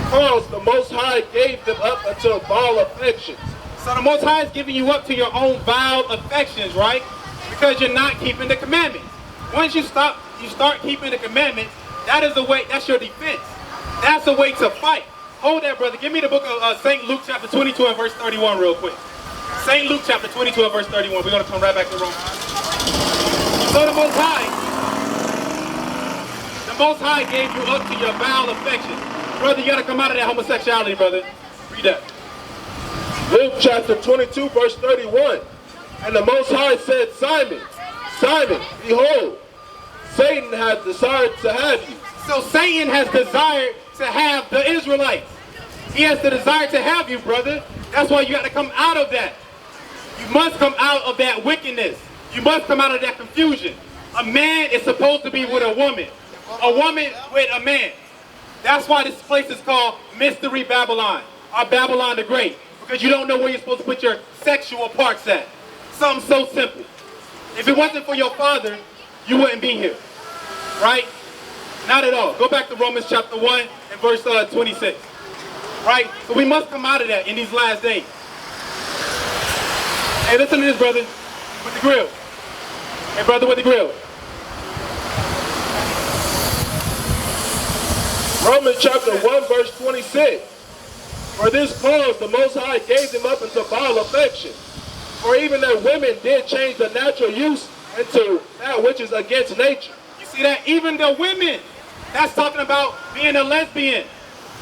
cause the Most High gave them up unto vile affections. So the Most High is giving you up to your own vile affections, right? Because you're not keeping the commandments. Once you start keeping the commandments, that is the way, that's your defense. That's the way to fight. Hold that, brother. Give me the book of St. Luke chapter 22 and verse 31 real quick. St. Luke chapter 22 and verse 31. We're going to come right back to Rome. So the Most High gave you up to your vile affections. Brother, you got to come out of that homosexuality, brother. Read that. Luke chapter 22 verse 31. And the Most High said, Simon, Simon, behold, Satan hath desired to have you. So Satan has desired to have the Israelites. He has the desire to have you, brother. That's why you got to come out of that. You must come out of that wickedness. You must come out of that confusion. A man is supposed to be with a woman with a man. That's why this place is called Mystery Babylon, or Babylon the Great, because you don't know where you're supposed to put your sexual parts at. Something so simple. If it wasn't for your father, you wouldn't be here, right? Not at all. Go back to Romans chapter 1 and verse 26, right? So we must come out of that in these last days. Hey, listen to this, brother, with the grill. Hey, brother, with the grill. Romans chapter 1 verse 26. For this cause the Most High gave them up into vile affection. For even their women did change the natural use into that which is against nature. You see that? Even the women. That's talking about being a lesbian.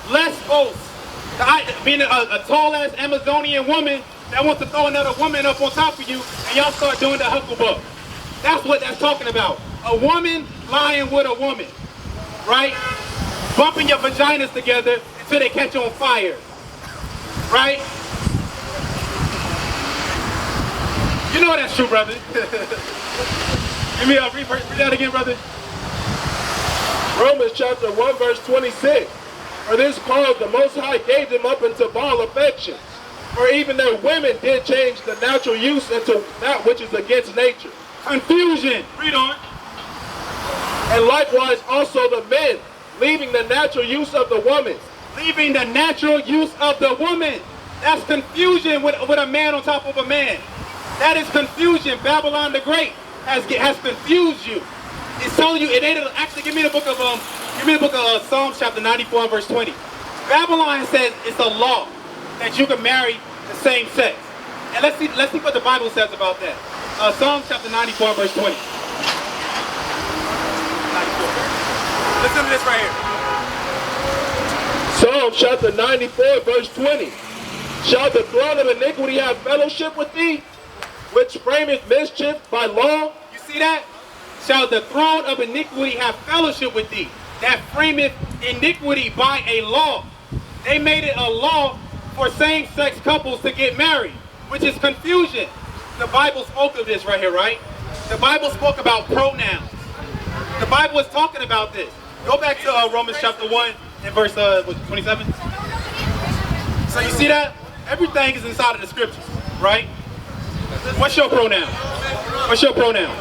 Lesbos. Being a tall-ass Amazonian woman that wants to throw another woman up on top of you, and y'all start doing the hucklebuck. That's what that's talking about. A woman lying with a woman, right? Bumping your vaginas together until they catch on fire, right? You know that's true, brother. Give me read that again, brother. Romans chapter 1 verse 26. For this cause the Most High gave them up into vile affections. For even their women did change the natural use into that which is against nature. Confusion. Read on. And likewise also the men, leaving the natural use of the woman. Leaving the natural use of the woman. That's confusion with a man on top of a man. That is confusion. Babylon the Great has confused you. It's telling you. Actually, give me the book of Psalms chapter 94 verse 20. Babylon says it's a law that you can marry the same sex. And let's see what the Bible says about that. Psalms chapter 94 verse 20. 94. Listen to this right here. Psalms chapter 94 verse 20. Shall the throne of iniquity have fellowship with thee, which frameth mischief by law? You see that? Shall the throne of iniquity have fellowship with thee, that frameth iniquity by a law? They made it a law for same-sex couples to get married, which is confusion. The Bible spoke of this right here, right? The Bible spoke about pronouns. The Bible is talking about this. Go back to Romans chapter 1 and verse 27. So you see that? Everything is inside of the scriptures, right? What's your pronoun? What's your pronoun?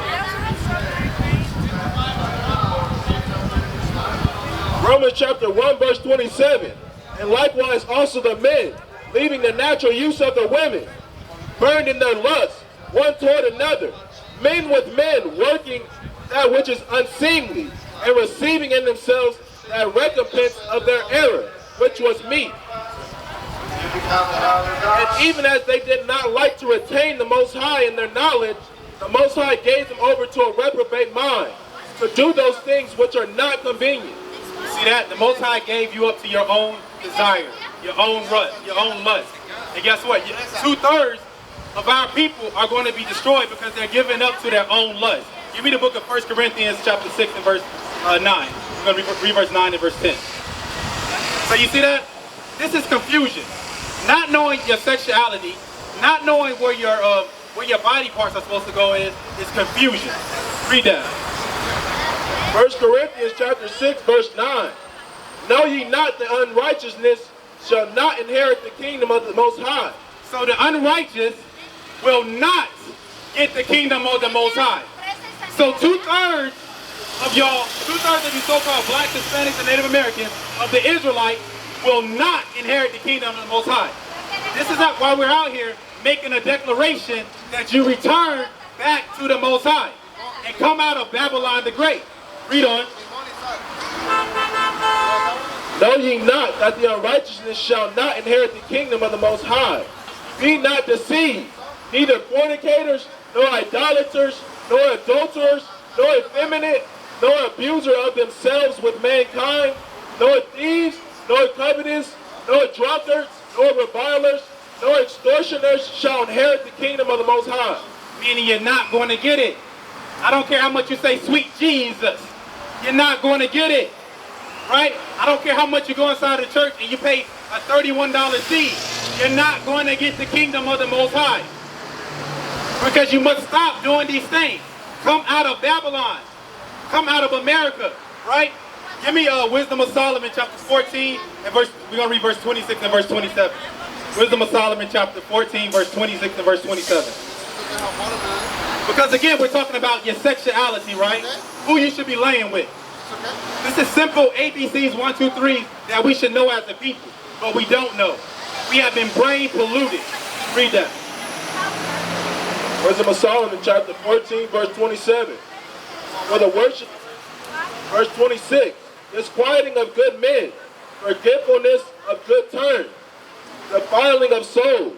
Romans chapter 1 verse 27. And likewise also the men, leaving the natural use of the women, burned in their lust, one toward another, men with men, working that which is unseemly, and receiving in themselves that recompense of their error, which was meat. And even as they did not like to retain the Most High in their knowledge, the Most High gave them over to a reprobate mind, to do those things which are not convenient. You see that? The Most High gave you up to your own desire, your own lust, your own lust. And guess what? 2/3 of our people are going to be destroyed because they're giving up to their own lust. Give me the book of 1 Corinthians chapter 6 and verse 9. We're going to read verse 9 and verse 10. So you see that? This is confusion. Not knowing your sexuality, not knowing where your body parts are supposed to go is confusion. Read that. 1 Corinthians chapter 6 verse 9. Know ye not that unrighteousness shall not inherit the kingdom of the Most High? So the unrighteous will not get the kingdom of the Most High. So 2/3 of you so-called black, Hispanics, and Native Americans of the Israelites will not inherit the kingdom of the Most High. This is why we're out here making a declaration that you return back to the Most High and come out of Babylon the Great. Read on. Know ye not that the unrighteousness shall not inherit the kingdom of the Most High? Be not deceived, neither fornicators, nor idolaters, nor adulterers, nor effeminate, nor abuser of themselves with mankind, nor thieves, nor covetous, nor drunkards, nor revilers, nor extortioners shall inherit the kingdom of the Most High. Meaning you're not going to get it. I don't care how much you say, sweet Jesus. You're not going to get it. Right? I don't care how much you go inside the church and you pay a $31 seed. You're not going to get the kingdom of the Most High. Because you must stop doing these things. Come out of Babylon. Come out of America. Right? Give me Wisdom of Solomon chapter 14 and we're going to read verse 26 and verse 27. Wisdom of Solomon chapter 14 verse 26 and verse 27. Because again, we're talking about your sexuality, right? Who you should be laying with. This is simple ABCs 1, 2, 3 that we should know as a people, but we don't know. We have been brain polluted. Read that. Wisdom of Solomon chapter 14 verse 27. For the worship, verse 26, disquieting of good men, forgetfulness of good turn, defiling of souls,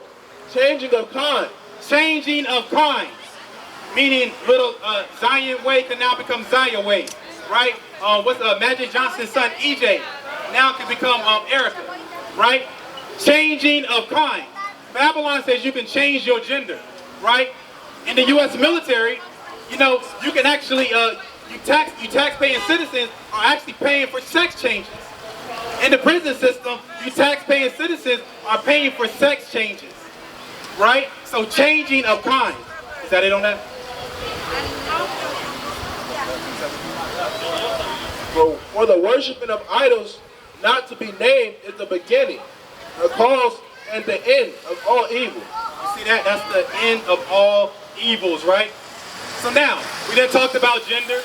changing of kind. Changing of kinds. Meaning little Zion Way can now become Zion Way. Right? What's Magic Johnson's son EJ now can become Erica. Right? Changing of kind. Babylon says you can change your gender, right? In the U.S. military, you know, you can actually, you tax-paying citizens are actually paying for sex changes. In the prison system, you tax-paying citizens are paying for sex changes, right? So changing of kind. Is that it on that? For the worshiping of idols not to be named is the beginning, the cause, and the end of all evil. You see that? That's the end of all evils, right? So now, we done talked about gender.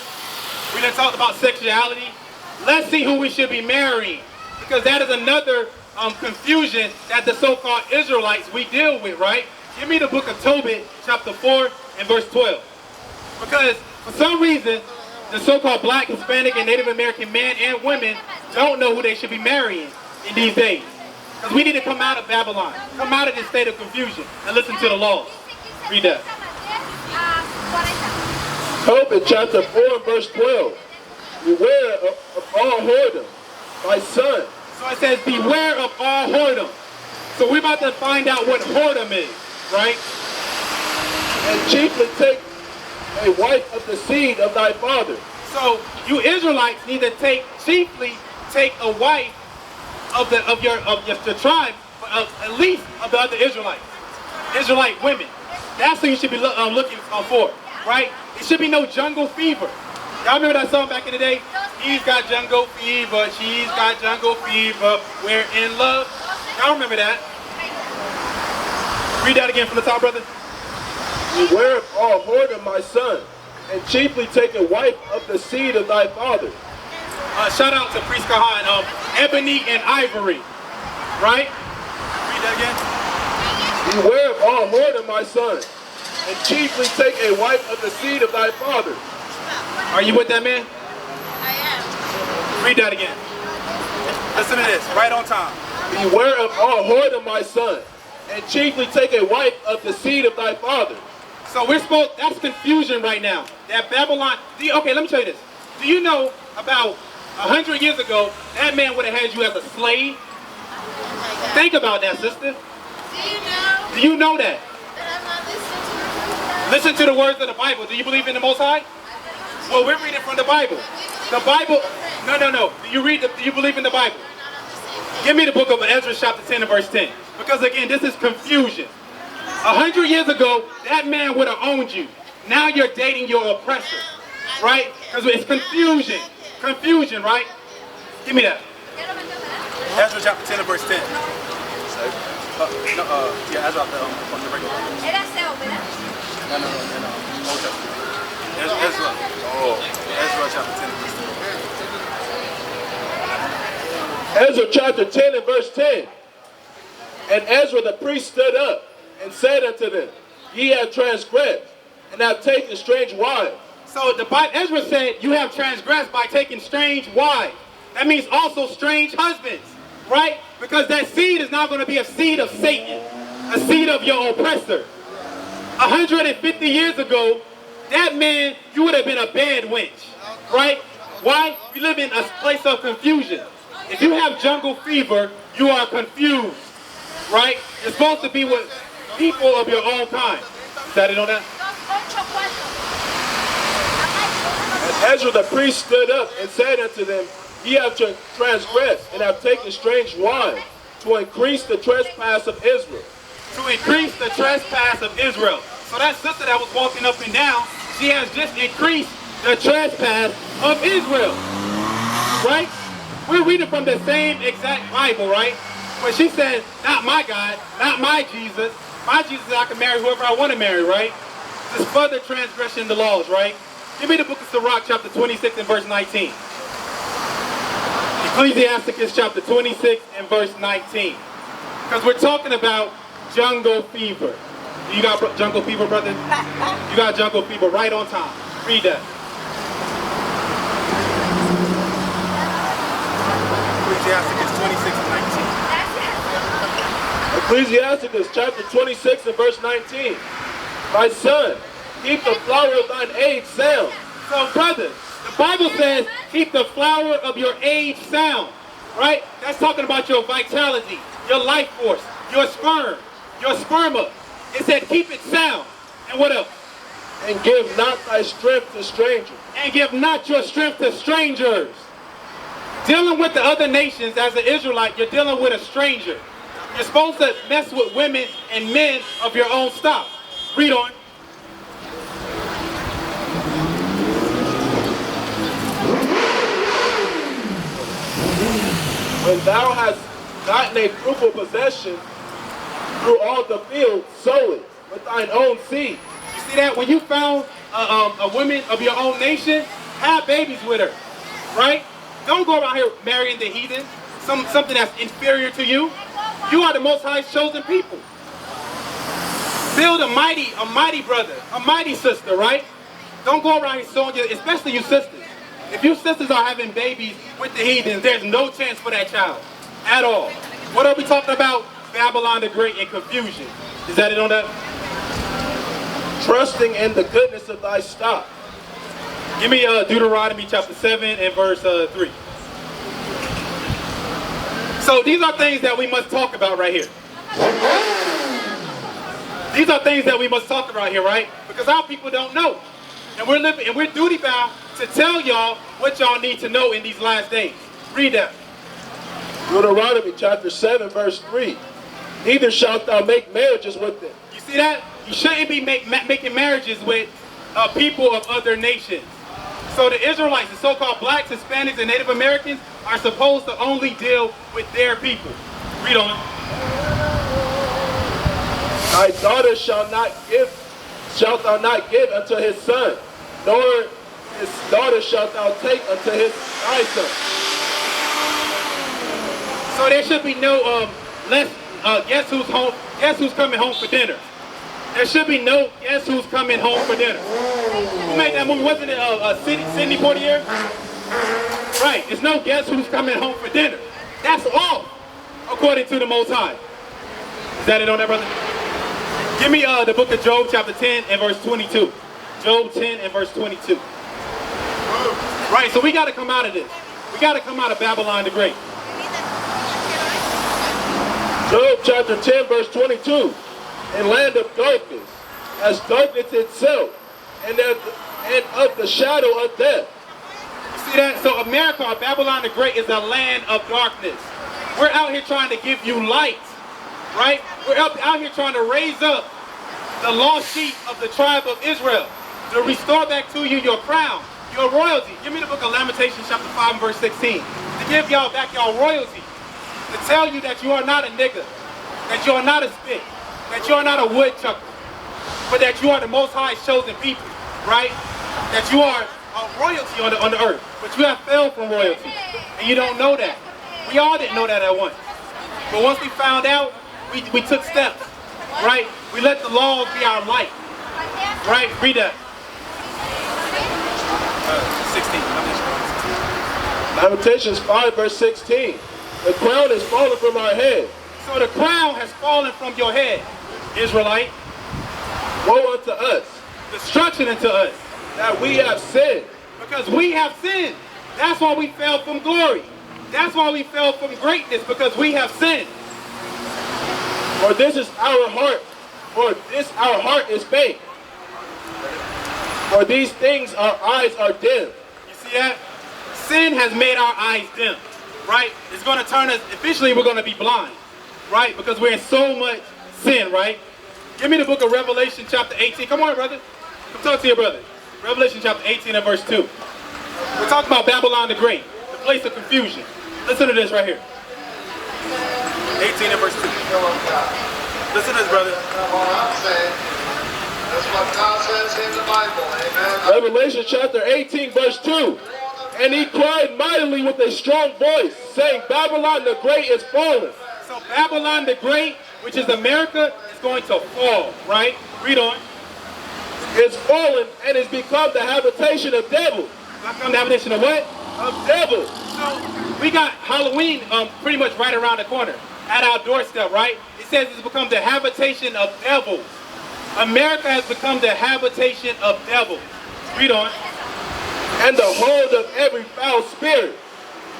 We done talked about sexuality. Let's see who we should be marrying, because that is another confusion that the so-called Israelites we deal with, right? Give me the book of Tobit, chapter 4 and verse 12. Because for some reason, the so-called black, Hispanic, and Native American men and women don't know who they should be marrying in these days. Because we need to come out of Babylon, come out of this state of confusion, and listen to the laws. Read that. Tobit chapter 4 and verse 12. Beware of all whoredom, my son. So it says, beware of all whoredom. So we're about to find out what whoredom is, right? And chiefly take a wife of the seed of thy father. So you Israelites need to chiefly take a wife of your tribe, at least of the other Israelites, Israelite women. That's who you should be looking for, right? It should be no jungle fever. Y'all remember that song back in the day? He's got jungle fever, she's got jungle fever, we're in love. Y'all remember that? Read that again from the top, brother. Beware of all whoredom, my son, and chiefly take a wife of the seed of thy father. Shout out to Priest Kahan, Ebony and Ivory, right? Read that again. Beware of all whoredom, my son, and chiefly take a wife of the seed of thy father. Are you with that, man? I am. Read that again. Listen to this, right on time. Beware of all whoredom, my son, and chiefly take a wife of the seed of thy father. So that's confusion right now. That Babylon, okay, let me tell you this. Do you know about 100 years ago, that man would have had you as a slave? Think about that, sister. Do you know that? Listen to the words of the Bible. Do you believe in the Most High? Well, we're reading from the Bible. The Bible, no. Do you believe in the Bible? Give me the book of Ezra chapter 10 and verse 10. Because again, this is confusion. 100 years ago, that man would have owned you. Now you're dating your oppressor, right? Because it's confusion. Confusion, right? Give me that. Ezra chapter 10 and verse 10. Ezra from the regular. No. Old Testament. Ezra chapter 10 and verse 10. Ezra chapter 10 and verse 10. And Ezra the priest stood up and said unto them, ye have transgressed, and have taken strange wives. So Ezra said, you have transgressed by taking strange wives. That means also strange husbands, right? Because that seed is now going to be a seed of Satan, a seed of your oppressor. 150 years ago, that man, you would have been a bad wench, right? Why? We live in a place of confusion. If you have jungle fever, you are confused, right? You're supposed to be with people of your own kind. Is that it on that? And Ezra the priest stood up and said unto them, ye have transgressed, and have taken strange wives, to increase the trespass of Israel. To increase the trespass of Israel. So that sister that was walking up and down, she has just increased the trespass of Israel, right? We're reading from the same exact Bible, right? But she says, not my God, not my Jesus. My Jesus, I can marry whoever I want to marry, right? This further transgression the laws, right? Give me the book of Sirach, chapter 26 and verse 19. Ecclesiasticus, chapter 26 and verse 19. Because we're talking about jungle fever. You got jungle fever, brother? You got jungle fever right on time. Read that. Ecclesiasticus 26 and 19. Ecclesiasticus chapter 26 and verse 19. My son, keep the flower of thine age sound. So, brother, the Bible says, keep the flower of your age sound, right? That's talking about your vitality, your life force, your sperm. your sperma. It said keep it sound. And what else? And give not thy strength to strangers. And give not your strength to strangers. Dealing with the other nations as an Israelite, you're dealing with a stranger. You're supposed to mess with women and men of your own stock. Read on. When thou hast gotten a fruitful possession through all the field, sow it with thine own seed. You see that? When you found a woman of your own nation, have babies with her, right? Don't go around here marrying the heathen, something that's inferior to you. You are the Most High's chosen people. Build a mighty brother, a mighty sister, right? Don't go around here sowing your, especially you sisters. If you sisters are having babies with the heathens, there's no chance for that child at all. What are we talking about? Babylon the Great and confusion. Is that it on that? Trusting in the goodness of thy stock. Give me Deuteronomy chapter 7 and verse 3. So these are things that we must talk about right here. These are things that we must talk about here, right? Because our people don't know. And we're duty bound to tell y'all what y'all need to know in these last days. Read that. Deuteronomy chapter 7 verse 3. Neither shalt thou make marriages with them. You see that? You shouldn't be making marriages with people of other nations. So the Israelites, the so-called blacks, Hispanics, and Native Americans are supposed to only deal with their people. Read on. Thy daughter shalt thou not give unto his son, nor his daughter shalt thou take unto thy son. So there should be no guess who's coming home for dinner. There should be no guess who's coming home for dinner. Who made that movie? Wasn't it Sidney Poitier? Right. There's no guess who's coming home for dinner. That's all, according to the Most High. Is that it on that, brother? Give me the book of Job, chapter 10 and verse 22. Job 10 and verse 22. Right. So we got to come out of this. We got to come out of Babylon the Great. Job chapter 10 verse 22. In land of darkness, as darkness itself, and of the shadow of death. You see that? So America, or Babylon the Great, is a land of darkness. We're out here trying to give you light, right? We're out here trying to raise up the lost sheep of the tribe of Israel, to restore back to you your crown, your royalty. Give me the book of Lamentations chapter 5 and verse 16. To give y'all back y'all royalty. To tell you that you are not a nigger, that you are not a spit, that you are not a woodchucker, but that you are the Most High's chosen people, right? That you are a royalty on the earth, but you have fell from royalty, and you don't know that. We all didn't know that at once. But once we found out, we took steps, right? We let the laws be our light, right? Read that. 16. Lamentations 5 verse 16. The crown is fallen from our head. So the crown has fallen from your head, Israelite. Woe unto us, destruction unto us, that we have sinned. Because we have sinned. That's why we fell from glory. That's why we fell from greatness, because we have sinned. For this our heart is faint. For these things our eyes are dim. You see that? Sin has made our eyes dim, right? It's going to turn us, eventually we're going to be blind, right? Because we're in so much sin, right? Give me the book of Revelation chapter 18. Come on, brother. Come talk to your brother. Revelation chapter 18 and verse 2. We're talking about Babylon the Great, the place of confusion. Listen to this right here. 18 and verse 2. Listen to this, brother. That's what God says in the Bible. Amen. Revelation chapter 18 verse 2. And he cried mightily with a strong voice, saying, Babylon the Great is fallen. So Babylon the Great, which is America, is going to fall, right? Read on. Is fallen and is become the habitation of devils. Become the habitation of what? Of devils. So we got Halloween pretty much right around the corner, at our doorstep, right? It says it's become the habitation of devils. America has become the habitation of devils. Read on. And the hold of every foul spirit,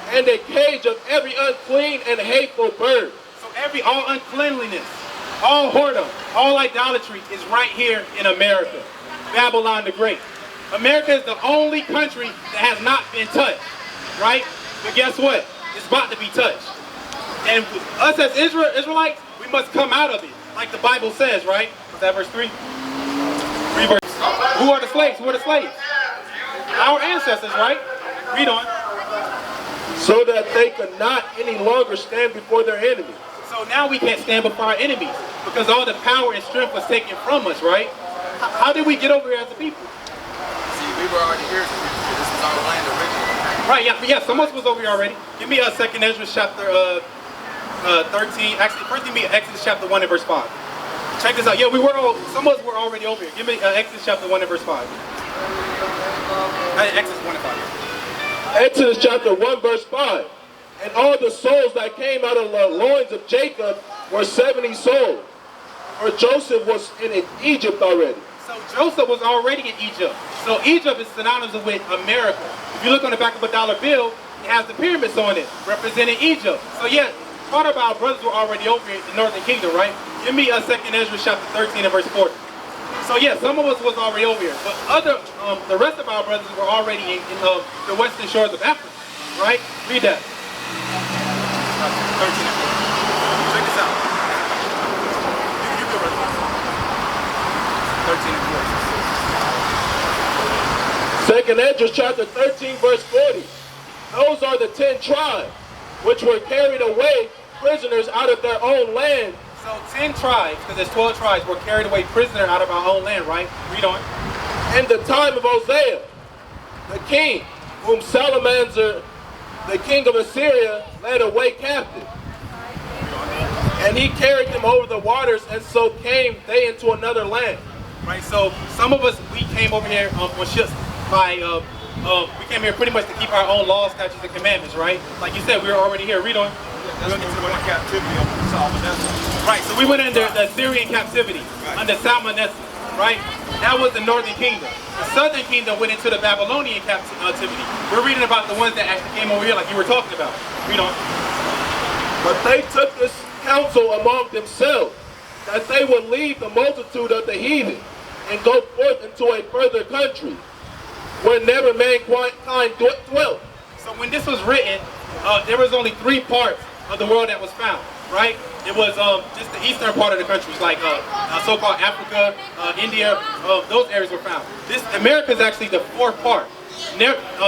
and a cage of every unclean and hateful bird. So all uncleanliness, All whoredom, all idolatry is right here in America. Babylon the Great. America is the only country that has not been touched, right? But guess what? It's about to be touched. And us as Israelites, we must come out of it. Like the Bible says, right? Was that verse 3? 3 verses. Who are the slaves? Who are the slaves? Our ancestors, right? Read on. So that they could not any longer stand before their enemies. So now we can't stand before our enemies because all the power and strength was taken from us, right? How did we get over here as a people? See, we were already here. This was our land originally. Right, yeah, some of us was over here already. Give me 2nd Ezra chapter 13. Actually, first give me Exodus chapter 1 and verse 5. Check this out. Yeah, some of us were already over here. Give me Exodus chapter 1 and verse 5. Exodus 1 and 5. Exodus chapter 1 verse 5. And all the souls that came out of the loins of Jacob were 70 souls. For Joseph was in Egypt already. So Joseph was already in Egypt. So Egypt is synonymous with America. If you look on the back of a dollar bill, it has the pyramids on it, representing Egypt. So yeah, part of our brothers were already over here in the northern kingdom, right? Give me 2nd Ezra chapter 13 and verse 40. So yeah, some of us was already over here, but the rest of our brothers were already in the western shores of Africa, right? Read that. 13 and 40. Check this out. You go right now. 13 and 40. 2nd Ezra chapter 13 verse 40. Those are the 10 tribes which were carried away prisoners out of their own land. So 10 tribes, because there's 12 tribes, were carried away prisoner out of our own land, right? Read on. In the time of Hosea, the king, whom Salamander, the king of Assyria, led away captive. And he carried them over the waters, and so came they into another land. Right, so some of us, we came over here on ships by, we came here pretty much to keep our own laws, statutes, and commandments, right? Like you said, we were already here. Read on. That's when we went in captivity over Salmon. Right, so we went under the Assyrian captivity, under Salmon, right? That was the northern kingdom. The southern kingdom went into the Babylonian captivity. We're reading about the ones that actually came over here like you were talking about. Read on. But they took this counsel among themselves, that they would leave the multitude of the heathen and go forth into a further country, where never mankind dwelt. So when this was written, there was only 3 parts of the world that was found, right? It was just the eastern part of the countries, like so-called Africa, India, those areas were found. America is actually the 4th part.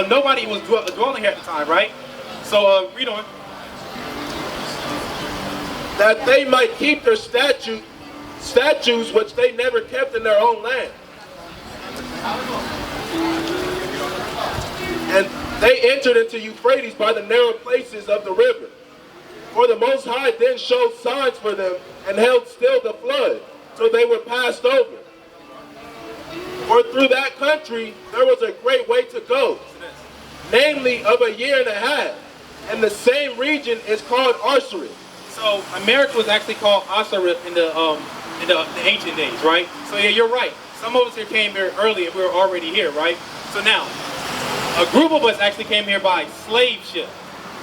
Nobody was dwelling here at the time, right? So read on. That they might keep their statutes which they never kept in their own land. And they entered into Euphrates by the narrow places of the river. For the Most High then showed signs for them and held still the flood, till they were passed over. For through that country there was a great way to go, namely of a year and a half, and the same region is called Arsareth. So America was actually called Asareth in the ancient days, right? So yeah, you're right. Some of us here came here early and we were already here, right? So now, a group of us actually came here by slave ship,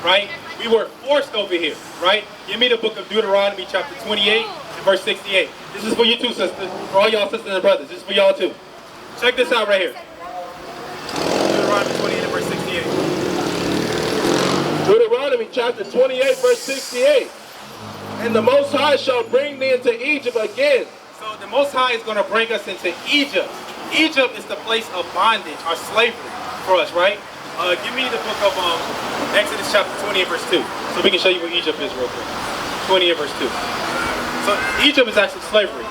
right? We were forced over here, right? Give me the book of Deuteronomy chapter 28 and verse 68. This is for you too, sisters. For all y'all sisters and brothers. This is for y'all too. Check this out right here. Deuteronomy 28 and verse 68. Deuteronomy chapter 28 verse 68. And the Most High shall bring thee into Egypt again. So the Most High is going to bring us into Egypt. Egypt is the place of bondage or slavery for us, right? Give me the book of Exodus chapter 20 and verse 2. So we can show you what Egypt is real quick. 20 and verse 2. So Egypt is actually slavery.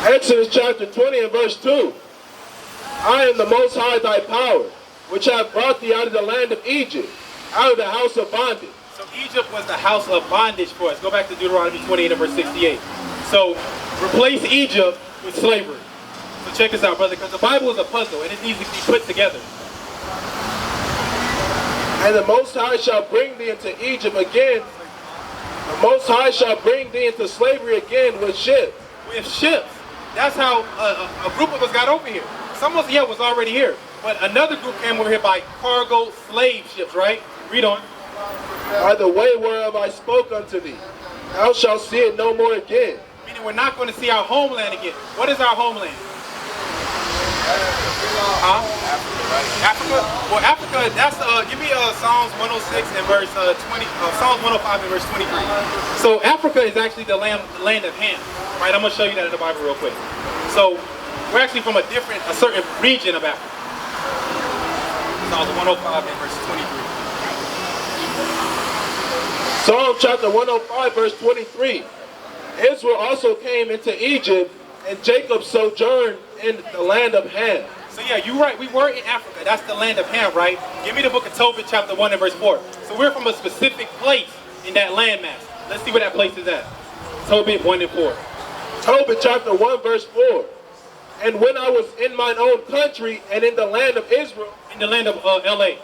Exodus chapter 20 and verse 2. I am the Most High thy power, which have brought thee out of the land of Egypt, out of the house of bondage. So Egypt was the house of bondage for us. Go back to Deuteronomy 28 and verse 68. So replace Egypt with slavery. So check this out, brother, because the Bible is a puzzle and it needs to be put together. And the Most High shall bring thee into Egypt again. The Most High shall bring thee into slavery again with ships. With ships. That's how a group of us got over here. Some of us, yeah, was already here. But another group came over here by cargo slave ships, right? Read on. By the way whereof I spoke unto thee, thou shalt see it no more again. Meaning we're not going to see our homeland again. What is our homeland? Huh? Africa? Well, Africa, that's, give me Psalms 106 and verse 20, Psalms 105 and verse 23. So Africa is actually the land of Ham, right? I'm going to show you that in the Bible real quick. So we're actually from a certain region of Africa. Psalms 105 and verse 23. Psalm chapter 105 verse 23. Israel also came into Egypt, and Jacob sojourned in the land of Ham. So yeah, you're right. We were in Africa. That's the land of Ham, right? Give me the book of Tobit, chapter 1 and verse 4. So we're from a specific place in that landmass. Let's see where that place is at. Tobit 1 and 4. Tobit chapter 1 verse 4. And when I was in mine own country and in the land of Israel. In the land of L.A.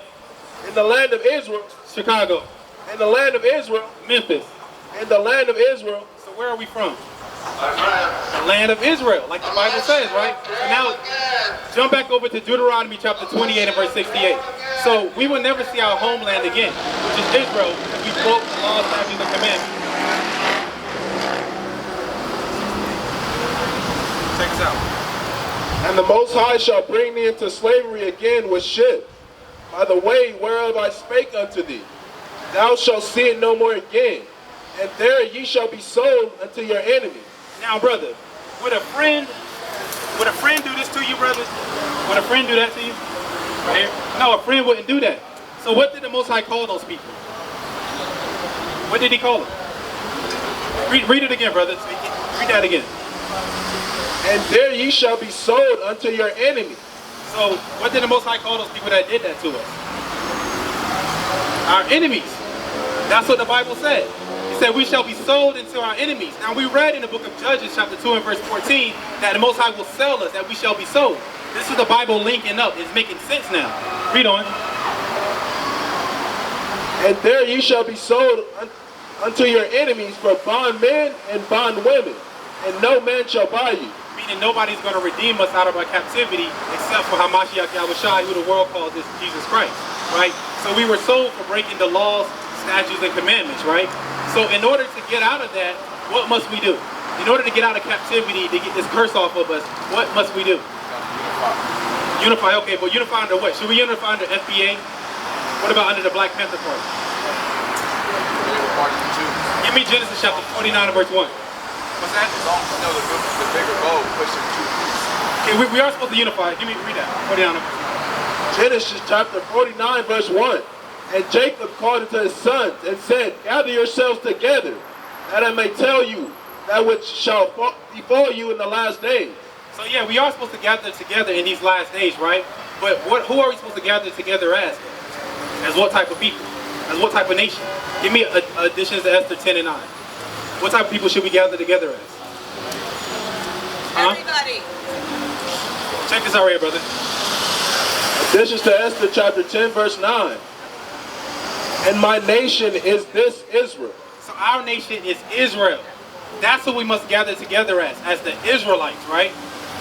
In the land of Israel. Chicago. In the land of Israel. Memphis. In the land of Israel. So where are we from? The land of Israel, like the Bible says, right? So now, jump back over to Deuteronomy chapter 28 and verse 68. So we will never see our homeland again, which is Israel, because we broke the laws, statutes, and commandments. Check this out. And the Most High shall bring thee into slavery again with ship, by the way whereof I spake unto thee. Thou shalt see it no more again, and there ye shall be sold unto your enemies. Now, brother, would a friend do this to you, brother? Would a friend do that to you? Right here? No, a friend wouldn't do that. So what did the Most High call those people? What did he call them? Read it again, brother. Read that again. And there ye shall be sold unto your enemies. So what did the Most High call those people that did that to us? Our enemies. That's what the Bible said. He said we shall be sold into our enemies. Now we read in the book of Judges chapter 2 and verse 14 that the Most High will sell us, that we shall be sold. This is the Bible linking up. It's making sense now. Read on. And there ye shall be sold unto your enemies for bondmen and bondwomen, and no man shall buy you. Meaning nobody's going to redeem us out of our captivity except for Hamashiach Yahushai, who the world calls this Jesus Christ, right? So we were sold for breaking the laws, statutes, and commandments, right? So in order to get out of that, what must we do? In order to get out of captivity, to get this curse off of us, what must we do? Unify, okay, but unify under what? Should we unify under FBA? What about under the Black Panther Party? Give me Genesis chapter 49 and verse 1. What's that? The bigger goal pushing two. Okay, we are supposed to unify. Read that. 49 and verse 1. Genesis chapter 49 verse 1. And Jacob called unto his sons and said, gather yourselves together, that I may tell you that which shall befall you in the last days. So yeah, we are supposed to gather together in these last days, right? But who are we supposed to gather together as? As what type of people? As what type of nation? Give me additions to Esther 10 and 9. What type of people should we gather together as? Everybody. Check this out right here, brother. Additions to Esther chapter 10 verse 9. And my nation is this Israel. So our nation is Israel. That's what we must gather together as the Israelites, right?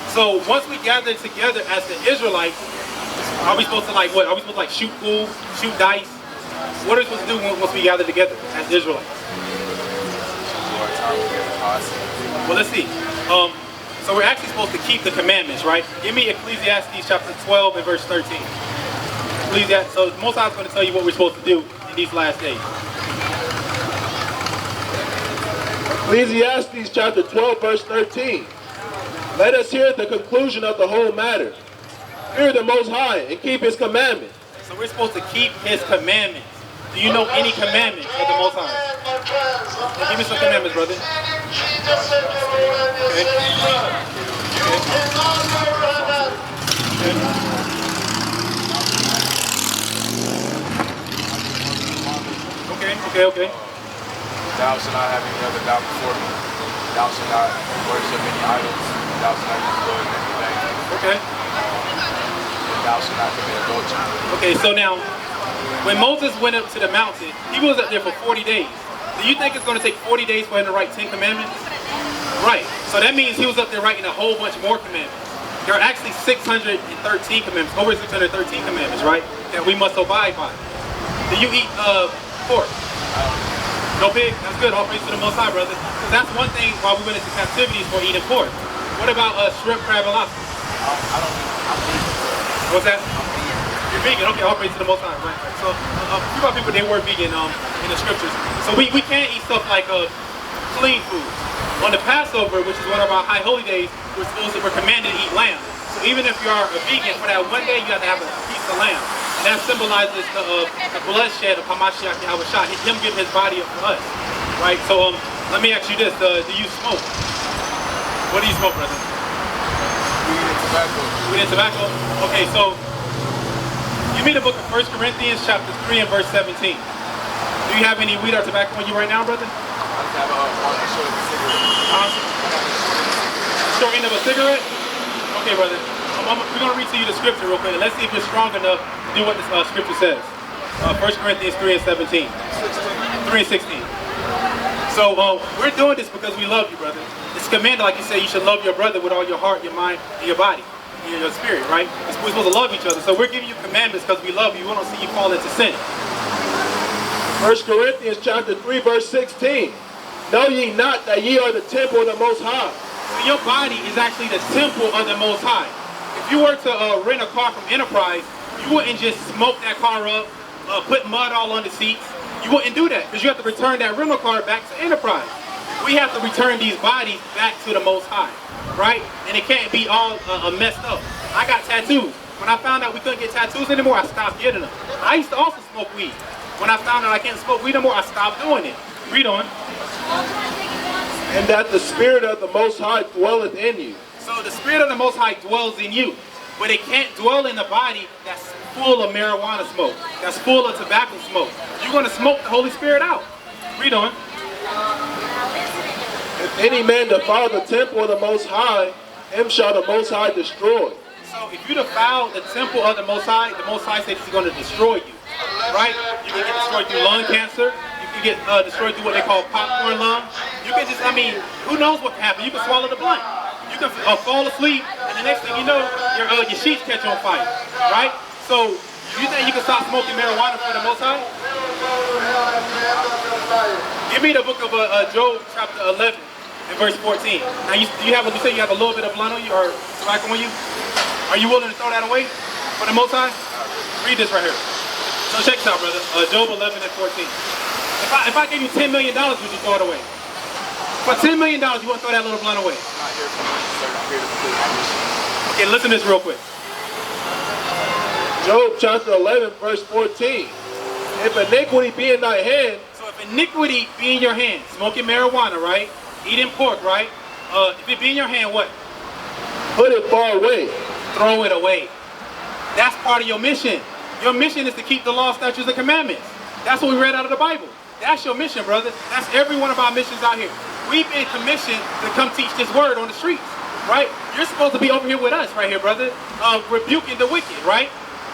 So once we gather together as the Israelites, are we supposed to like what? Are we supposed to like shoot pool, shoot dice? What are we supposed to do once we gather together as Israelites? Well, let's see. So we're actually supposed to keep the commandments, right? Give me Ecclesiastes chapter 12 and verse 13. So Most High is going to tell you what we're supposed to do in these last days. Ecclesiastes chapter 12 verse 13. Let us hear the conclusion of the whole matter. Fear the Most High and keep his commandments. So we're supposed to keep his commandments. Do you know any commandments of the Most High? Now give me some commandments, brother. Okay. Thou shalt not have any other God before me. Thou shalt not worship any idols. Thou shalt not use the Lord in anything. Okay. And thou shalt not commit adultery. Okay, so now, when Moses went up to the mountain, he was up there for 40 days. Do you think it's going to take 40 days for him to write 10 commandments? Right. So that means he was up there writing a whole bunch more commandments. There are actually 613 commandments, over 613 commandments, right, that we must abide by. Do you eat pork? No pig? That's good. All praise to the Most High, brother. Because that's one thing why we went into captivity for eating pork. What about shrimp, crab, and lobster? I don't eat. I'm vegan. What's that? You're vegan. Okay, all praise to the Most High. Right. So a few of people, they were vegan in the scriptures. So we can't eat stuff like clean foods. On the Passover, which is one of our high holy days, we're commanded to eat lamb. So even if you are a vegan, for that one day you have to have a piece of lamb. And that symbolizes the bloodshed of Hamashiach Yahushua, him giving his body up for us. Right? So let me ask you this, do you smoke? What do you smoke, brother? Weed and tobacco. Weed and tobacco? Okay, so give me the book of 1 Corinthians chapter 3 and verse 17. Do you have any weed or tobacco on you right now, brother? I just have a short of a cigarette. Short end of a cigarette? Okay, brother. We're going to read to you the scripture real quick. Let's see if you're strong enough to do what the scripture says. 1 Corinthians 3 and 17. 3 and 16. So we're doing this because we love you, brother. It's commanded, like you say, you should love your brother with all your heart, your mind, and your body, and your spirit, right? We're supposed to love each other. So we're giving you commandments because we love you. We don't see you fall into sin. 1 Corinthians chapter 3, verse 16. Know ye not that ye are the temple of the Most High? So your body is actually the temple of the Most High. If you were to rent a car from Enterprise, you wouldn't just smoke that car up, put mud all on the seats. You wouldn't do that because you have to return that rental car back to Enterprise. We have to return these bodies back to the Most High, right? And it can't be all messed up. I got tattoos. When I found out we couldn't get tattoos anymore, I stopped getting them. I used to also smoke weed. When I found out I can't smoke weed anymore, I stopped doing it. Read on. And that the Spirit of the Most High dwelleth in you. So the Spirit of the Most High dwells in you, but it can't dwell in a body that's full of marijuana smoke, that's full of tobacco smoke. You're going to smoke the Holy Spirit out. Read on. If any man defile the temple of the Most High, him shall the Most High destroy. So if you defile the temple of the Most High says he's going to destroy you, right? You can get destroyed through lung cancer. You can get destroyed through what they call popcorn lung. You can just, who knows what can happen? You can swallow the blunt. You can fall asleep, and the next thing you know, your sheets catch on fire, right? So you think you can stop smoking marijuana for the Most High? Give me the book of Job, chapter 11, and verse 14. Now you say you have a little bit of blunt on you or tobacco on you. Are you willing to throw that away for the Most High? Read this right here. So check this out, brother. Job 11 and 14. If I gave you $10 million, would you throw it away? For $10 million, you want to throw that little blunt away? I'm not here for money, sir. I'm here to complete my mission. Okay, listen to this real quick. Job chapter 11, verse 14. If iniquity be in thy hand, So if iniquity be in your hand, smoking marijuana, right? Eating pork, right? If it be in your hand, what? put it far away. Throw it away. That's part of your mission. Your mission is to keep the law, statutes, and commandments. That's what we read out of the Bible. That's your mission, brother. That's every one of our missions out here. We've been commissioned to come teach this word on the streets, right? You're supposed to be over here with us right here, brother, rebuking the wicked, right?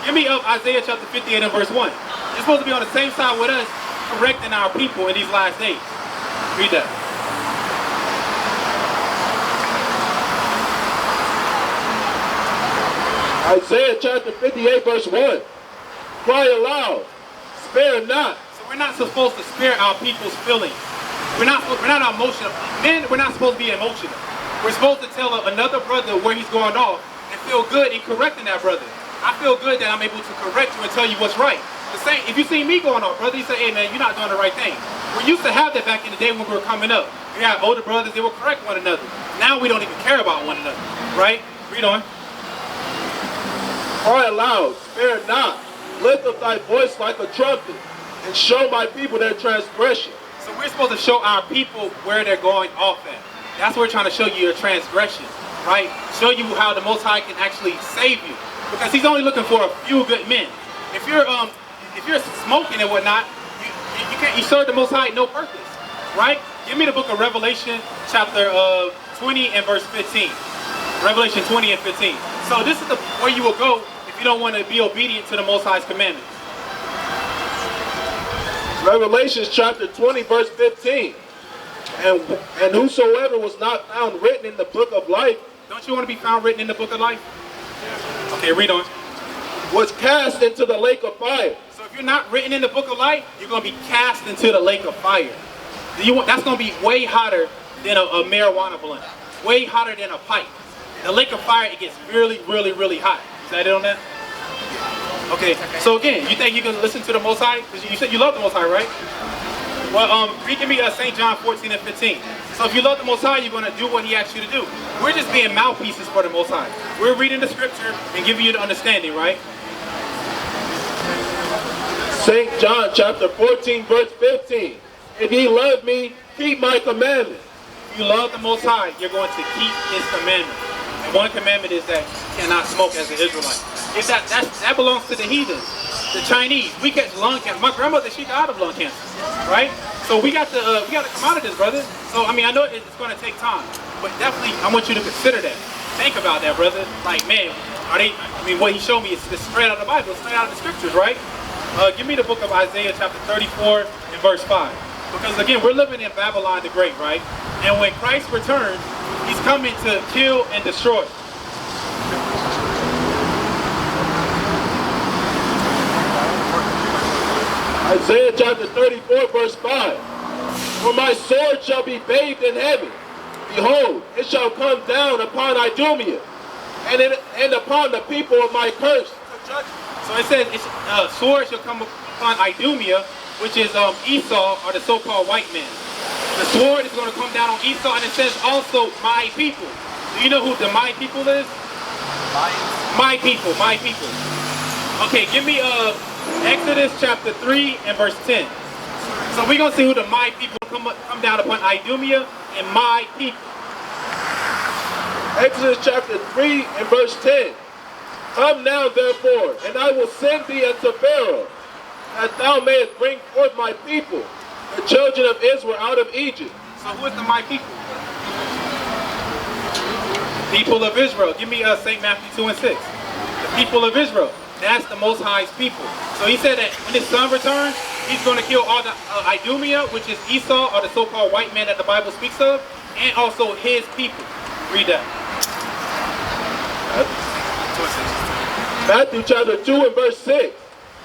Give me Isaiah chapter 58 and verse 1. You're supposed to be on the same side with us, correcting our people in these last days. Read that. Isaiah chapter 58, verse 1. Cry aloud, spare not. So we're not supposed to spare our people's feelings. We're not emotional. Men, we're not supposed to be emotional. We're supposed to tell another brother where he's going off and feel good in correcting that brother. I feel good that I'm able to correct you and tell you what's right. The same, if you see me going off, brother, you say, hey man, you're not doing the right thing. We used to have that back in the day when we were coming up. We had older brothers, they would correct one another. Now we don't even care about one another, right? Read on. Cry aloud, spare not. Lift up thy voice like a trumpet, and show my people their transgression. So we're supposed to show our people where they're going off at. That's what we're trying to show you, your transgression, right? Show you how the Most High can actually save you. Because he's only looking for a few good men. If you're smoking and whatnot, you serve the Most High no purpose, right? Give me the book of Revelation, chapter 20 and verse 15. Revelation 20 and 15. So this is where you will go if you don't want to be obedient to the Most High's commandments. Revelation chapter 20, verse 15. And whosoever was not found written in the book of life. Don't you want to be found written in the book of life? Okay, read on. Was cast into the lake of fire. So if you're not written in the book of life, you're going to be cast into the lake of fire. That's going to be way hotter than a marijuana blunt. Way hotter than a pipe. The lake of fire, it gets really, really, really hot. Is that it on that? Okay, so again, you think you can listen to the Most High? Because you said you love the Most High, right? Well, read me St. John 14 and 15. So if you love the Most High, you're going to do what He asks you to do. We're just being mouthpieces for the Most High. We're reading the scripture and giving you the understanding, right? St. John chapter 14, verse 15. If ye love me, keep my commandments. If you love the Most High, you're going to keep His commandments. And one commandment is that you cannot smoke as an Israelite. If that belongs to the heathens, the Chinese. We catch lung cancer. My grandmother, she died of lung cancer, right? So we got to come out of this, brother. So I mean, I know it's going to take time, but definitely I want you to consider that. Think about that, brother. Like, man, what he showed me is straight out of the Bible, straight out of the scriptures, right? Give me the book of Isaiah chapter 34 and verse 5. Because again, we're living in Babylon the Great, right? And when Christ returns, He's coming to kill and destroy. Isaiah chapter 34, verse 5. For my sword shall be bathed in heaven. Behold, it shall come down upon Idumea, and upon the people of my curse. So it says, sword shall come upon Idumea, which is Esau, or the so-called white man. The sword is going to come down on Esau, and it says also, my people. Do you know who the my people is? My people, my people. Okay, give me Exodus chapter 3 and verse 10. So we're going to see who the my people come down upon Idumea and my people. Exodus chapter 3 and verse 10. Come now therefore, and I will send thee unto Pharaoh, that thou mayest bring forth my people, the children of Israel, out of Egypt. So who is the my people? People of Israel. Give me St. Matthew 2 and 6. The people of Israel. That's the Most High's people. So he said that when his son returns, he's going to kill all the Idumea, which is Esau, or the so-called white man that the Bible speaks of, and also his people. Read that. Matthew chapter 2 and verse 6.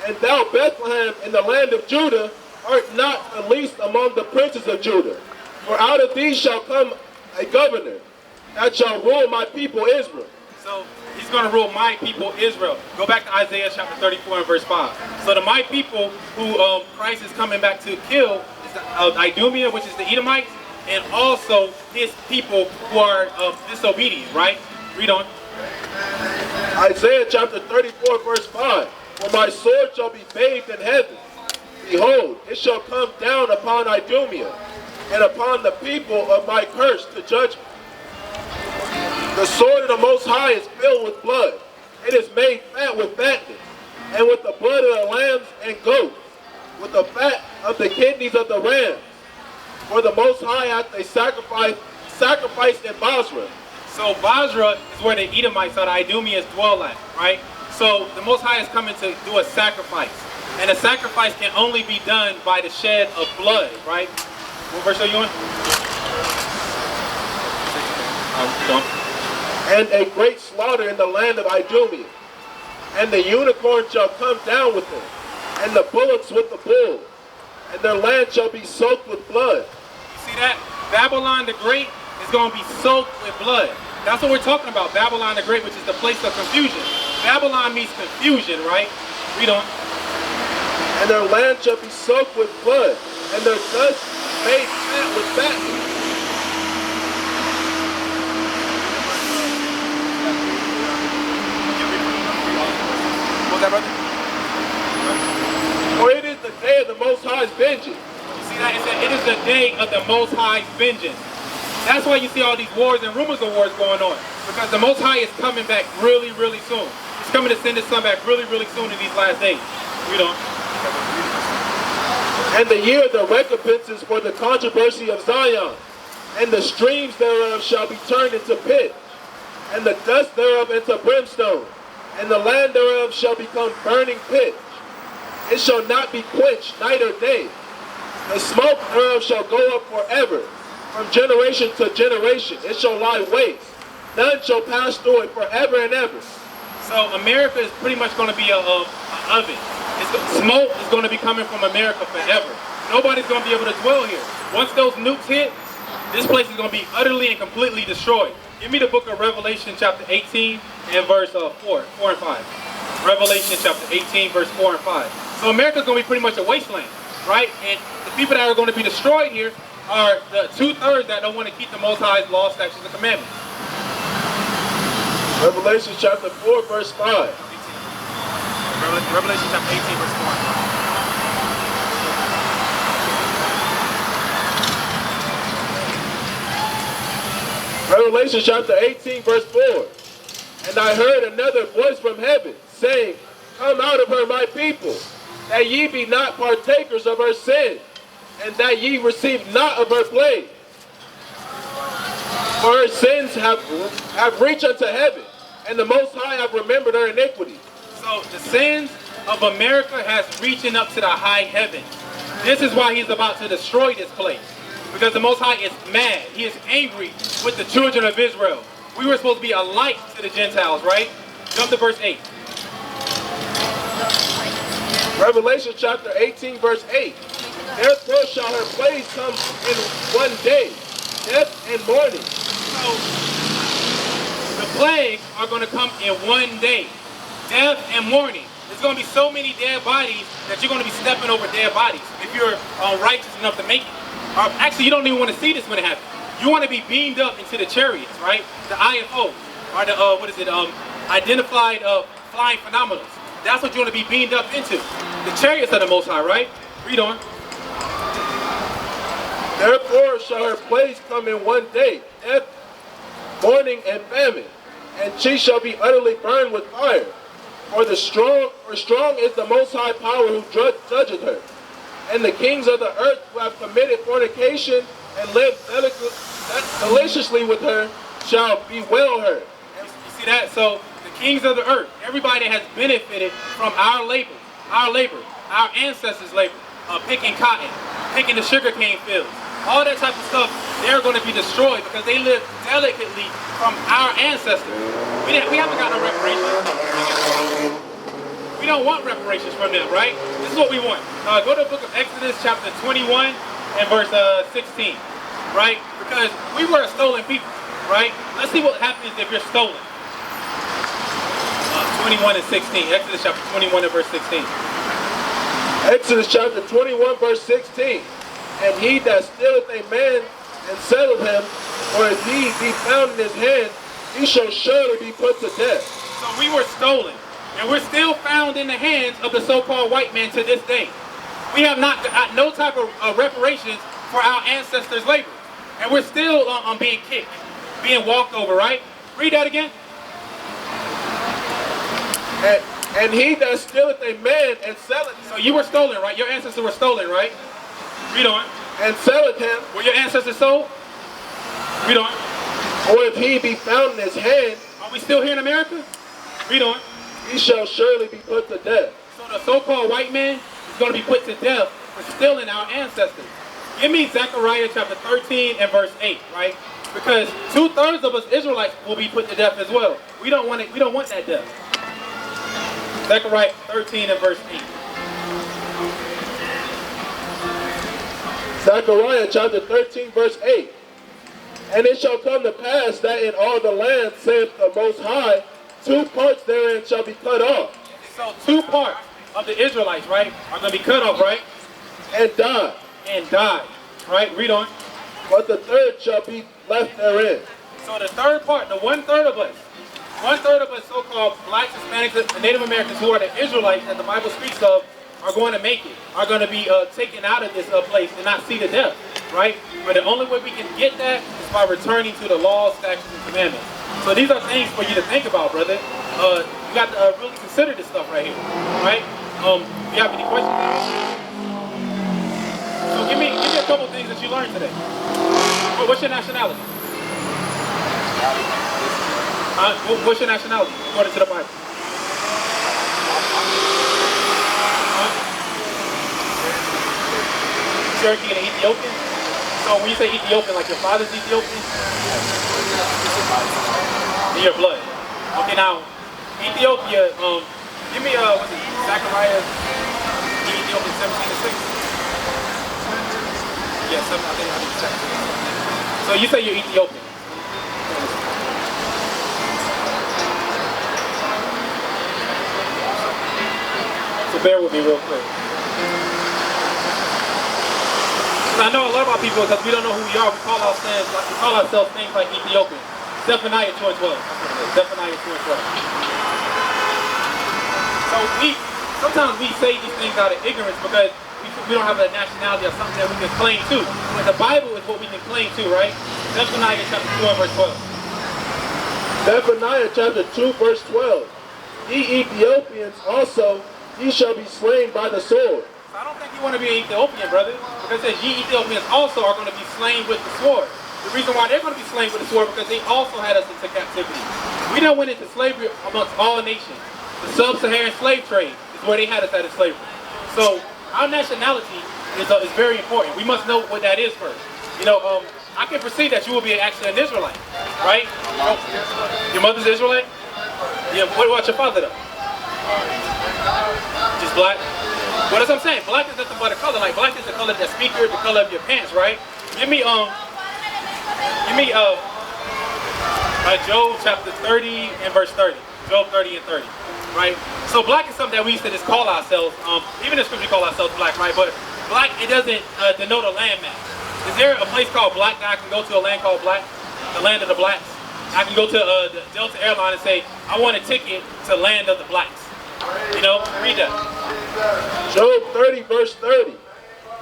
And thou, Bethlehem, in the land of Judah, art not the least among the princes of Judah. For out of thee shall come a governor, that shall rule my people Israel. So he's going to rule my people Israel. Go back to Isaiah chapter 34 and verse 5. So the my people who Christ is coming back to kill is the Idumea, which is the Edomites, and also his people who are disobedient, right? Read on. Isaiah chapter 34 verse 5. For my sword shall be bathed in heaven. Behold, it shall come down upon Idumea, and upon the people of my curse to judgment. The sword of the Most High is filled with blood. It is made fat with fatness, and with the blood of the lambs and goats, with the fat of the kidneys of the rams. For the Most High hath they sacrificed in Basra. So Basra is where the Edomites or the Idumeans dwell at, right? So the Most High is coming to do a sacrifice. And a sacrifice can only be done by the shed of blood, right? What verse are you on? And a great slaughter in the land of Idumea. And the unicorn shall come down with them, and the bullocks with the bull. And their land shall be soaked with blood. You see that? Babylon the Great is going to be soaked with blood. That's what we're talking about. Babylon the Great, which is the place of confusion. Babylon means confusion, right? Read on. And their land shall be soaked with blood, and their dust made fat with fatness. What's that, brother? For it is the day of the Most High's vengeance. You see that? It said, it is the day of the Most High's vengeance. That's why you see all these wars and rumors of wars going on. Because the Most High is coming back really, really soon. He's coming to send his son back really, really soon in these last days. Read on. And the year of the recompenses for the controversy of Zion, and the streams thereof shall be turned into pitch, and the dust thereof into brimstone, and the land thereof shall become burning pitch. It shall not be quenched night or day. The smoke thereof shall go up forever, from generation to generation. It shall lie waste. None shall pass through it forever and ever. So America is pretty much going to be an oven. Smoke is going to be coming from America forever. nobody's going to be able to dwell here. Once those nukes hit, this place is going to be utterly and completely destroyed. Give me the book of Revelation chapter 18 and verse 4 and 5. Revelation chapter 18 verse 4 and 5. So America's going to be pretty much a wasteland, right? And the people that are going to be destroyed here are the 2/3 that don't want to keep the Most High's law, statutes, and commandments. Revelation chapter 4 verse 5. Revelation chapter 18 verse 4 and 5. Revelation chapter 18 verse 4. And I heard another voice from heaven, saying, Come out of her, my people, that ye be not partakers of her sin, and that ye receive not of her plague. For her sins have reached unto heaven, and the Most High have remembered her iniquity. So the sins of America has reaching up to the high heaven. This is why he's about to destroy this place. Because the Most High is mad. He is angry with the children of Israel. We were supposed to be a light to the Gentiles, right? Jump to verse 8. Revelation chapter 18 verse 8. Therefore shall her plagues come in one day, death and mourning. So the plagues are going to come in one day. Death and mourning. There's going to be so many dead bodies that you're going to be stepping over dead bodies if you're righteous enough to make it. Actually, you don't even want to see this when it happens. You want to be beamed up into the chariots, right? The IFO, or the, identified flying phenomenals. That's what you want to be beamed up into. The chariots of the Most High, right? Read on. Therefore shall her plagues come in one day, death, mourning, and famine, and she shall be utterly burned with fire. For strong is the Most High power who judgeth her. And the kings of the earth who have committed fornication and lived deliciously with her shall bewail her. You see that? So the kings of the earth, everybody has benefited from our labor, our ancestors' labor, picking cotton, picking the sugarcane fields, all that type of stuff. They're going to be destroyed because they lived delicately from our ancestors. We haven't got no reparations. We don't want reparations from them, right? This is what we want. Go to the book of Exodus chapter 21 and verse 16, right? Because we were a stolen people, right? Let's see what happens if you're stolen. 21 and 16. Exodus chapter 21 and verse 16. Exodus chapter 21 verse 16. And he that stealeth a man and selleth him, or if he be found in his hand, he shall surely be put to death. So we were stolen. And we're still found in the hands of the so-called white man to this day. We have not got no type of reparations for our ancestors' labor. And we're still being kicked, being walked over, right? Read that again. And he that stealeth a man and selleth him. So you were stolen, right? Your ancestors were stolen, right? Read on. And selleth him. Were your ancestors sold? Read on. Or if he be found in his hand. Are we still here in America? Read on. He shall surely be put to death. So the so-called white man is going to be put to death for stealing our ancestors. Give me Zechariah chapter 13 and verse 8, right? Because 2/3 of us Israelites will be put to death as well. We don't want it. We don't want that death. Zechariah 13 and verse 8. Zechariah chapter 13 verse 8. And it shall come to pass that in all the land, saith the Most High, 2 parts therein shall be cut off. So 2 parts of the Israelites, right, are going to be cut off, right? And die. And die, right? Read on. But the third shall be left therein. So the third part, the 1/3 of us, 1/3 of us so-called blacks, Hispanics, and Native Americans who are the Israelites that the Bible speaks of are going to make it, are going to be taken out of this place and not see the death, right? But the only way we can get that is by returning to the laws, statutes, and commandments. So these are things for you to think about, brother. You got to really consider this stuff right here, right? You have any questions? So give me a couple things that you learned today. What's your nationality? What's your nationality according to the Bible? Cherokee and Ethiopian? So when you say Ethiopian, like your father's Ethiopian? In your blood. Okay, now, Ethiopia, give me, what's it, Zechariah, Ethiopian 17 and 6. Yeah, I think I need 17. So you say you're Ethiopian. So bear with me real quick. I know a lot of our people, because we don't know who we are, we call ourselves things like Ethiopian. Zephaniah 2 and 12. Zephaniah 2 and 12. So sometimes we say these things out of ignorance because we don't have a nationality or something that we can claim to. But the Bible is what we can claim to, right? Zephaniah chapter 2 and verse 12. Zephaniah chapter 2 verse 12. Ye Ethiopians also, ye shall be slain by the sword. So I don't think you want to be an Ethiopian, brother. Because it says ye Ethiopians also are going to be slain with the sword. The reason why they're going to be slain with the sword because they also had us into captivity. We done went into slavery amongst all nations. The sub-Saharan slave trade is where they had us at in slavery. So our nationality is very important. We must know what that is first. You know, I can foresee that you will be actually an Israelite, right? Your mother's Israelite? Yeah. What about your father though? Just black? Well, that's what I'm saying. Black is nothing but a color. Like black is the color of the speaker, the color of your pants, right? Give me Job chapter 30 and verse 30. Job 30 and 30, right? So black is something that we used to just call ourselves. Even in scripture we call ourselves black, right? But black, it doesn't denote a landmass. Is there a place called black that I can go to, a land called black? The land of the blacks? I can go to the Delta airline and say, I want a ticket to land of the blacks. You know, read that. Job 30 verse 30.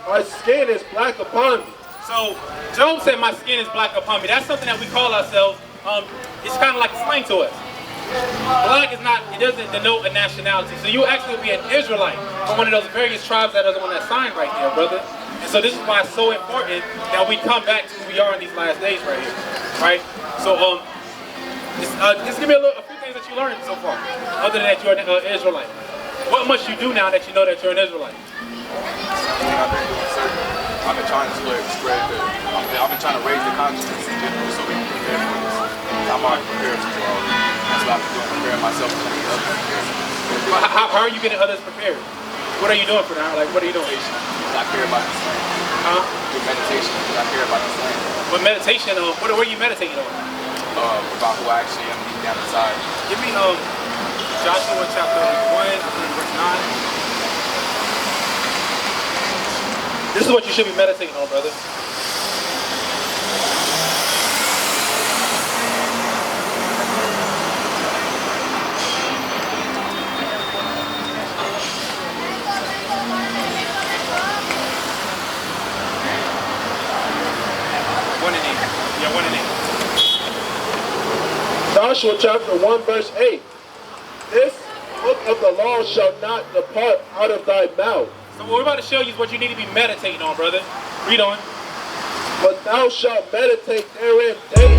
My skin is black upon me. So Job said, my skin is black upon me. That's something that we call ourselves. It's kind of like a slang to us. Black is not, it doesn't denote a nationality. So you actually be an Israelite from one of those various tribes that is on that sign right there, brother. And so this is why it's so important that we come back to who we are in these last days right here, right? So just give me a few things that you learned so far, other than that you're an Israelite. What must you do now that you know that you're an Israelite? I've been trying to I've been trying to raise the consciousness in general so we can prepare for this. I'm already prepared for all. That's what I've been doing, preparing myself to be others prepared. How are you getting others prepared? What are you doing for that? Like, what are you doing? I care about this land. Huh? With meditation, because I care about this land. With meditation, what are you meditating on? About who I actually am deep down inside. Give me Joshua chapter 1 verse 9. This is what you should be meditating on, brother. Yeah, 1 and 8. Joshua chapter 1 verse 8. This book of the law shall not depart out of thy mouth. So what we're about to show you is what you need to be meditating on, brother. Read on. But thou shalt meditate therein day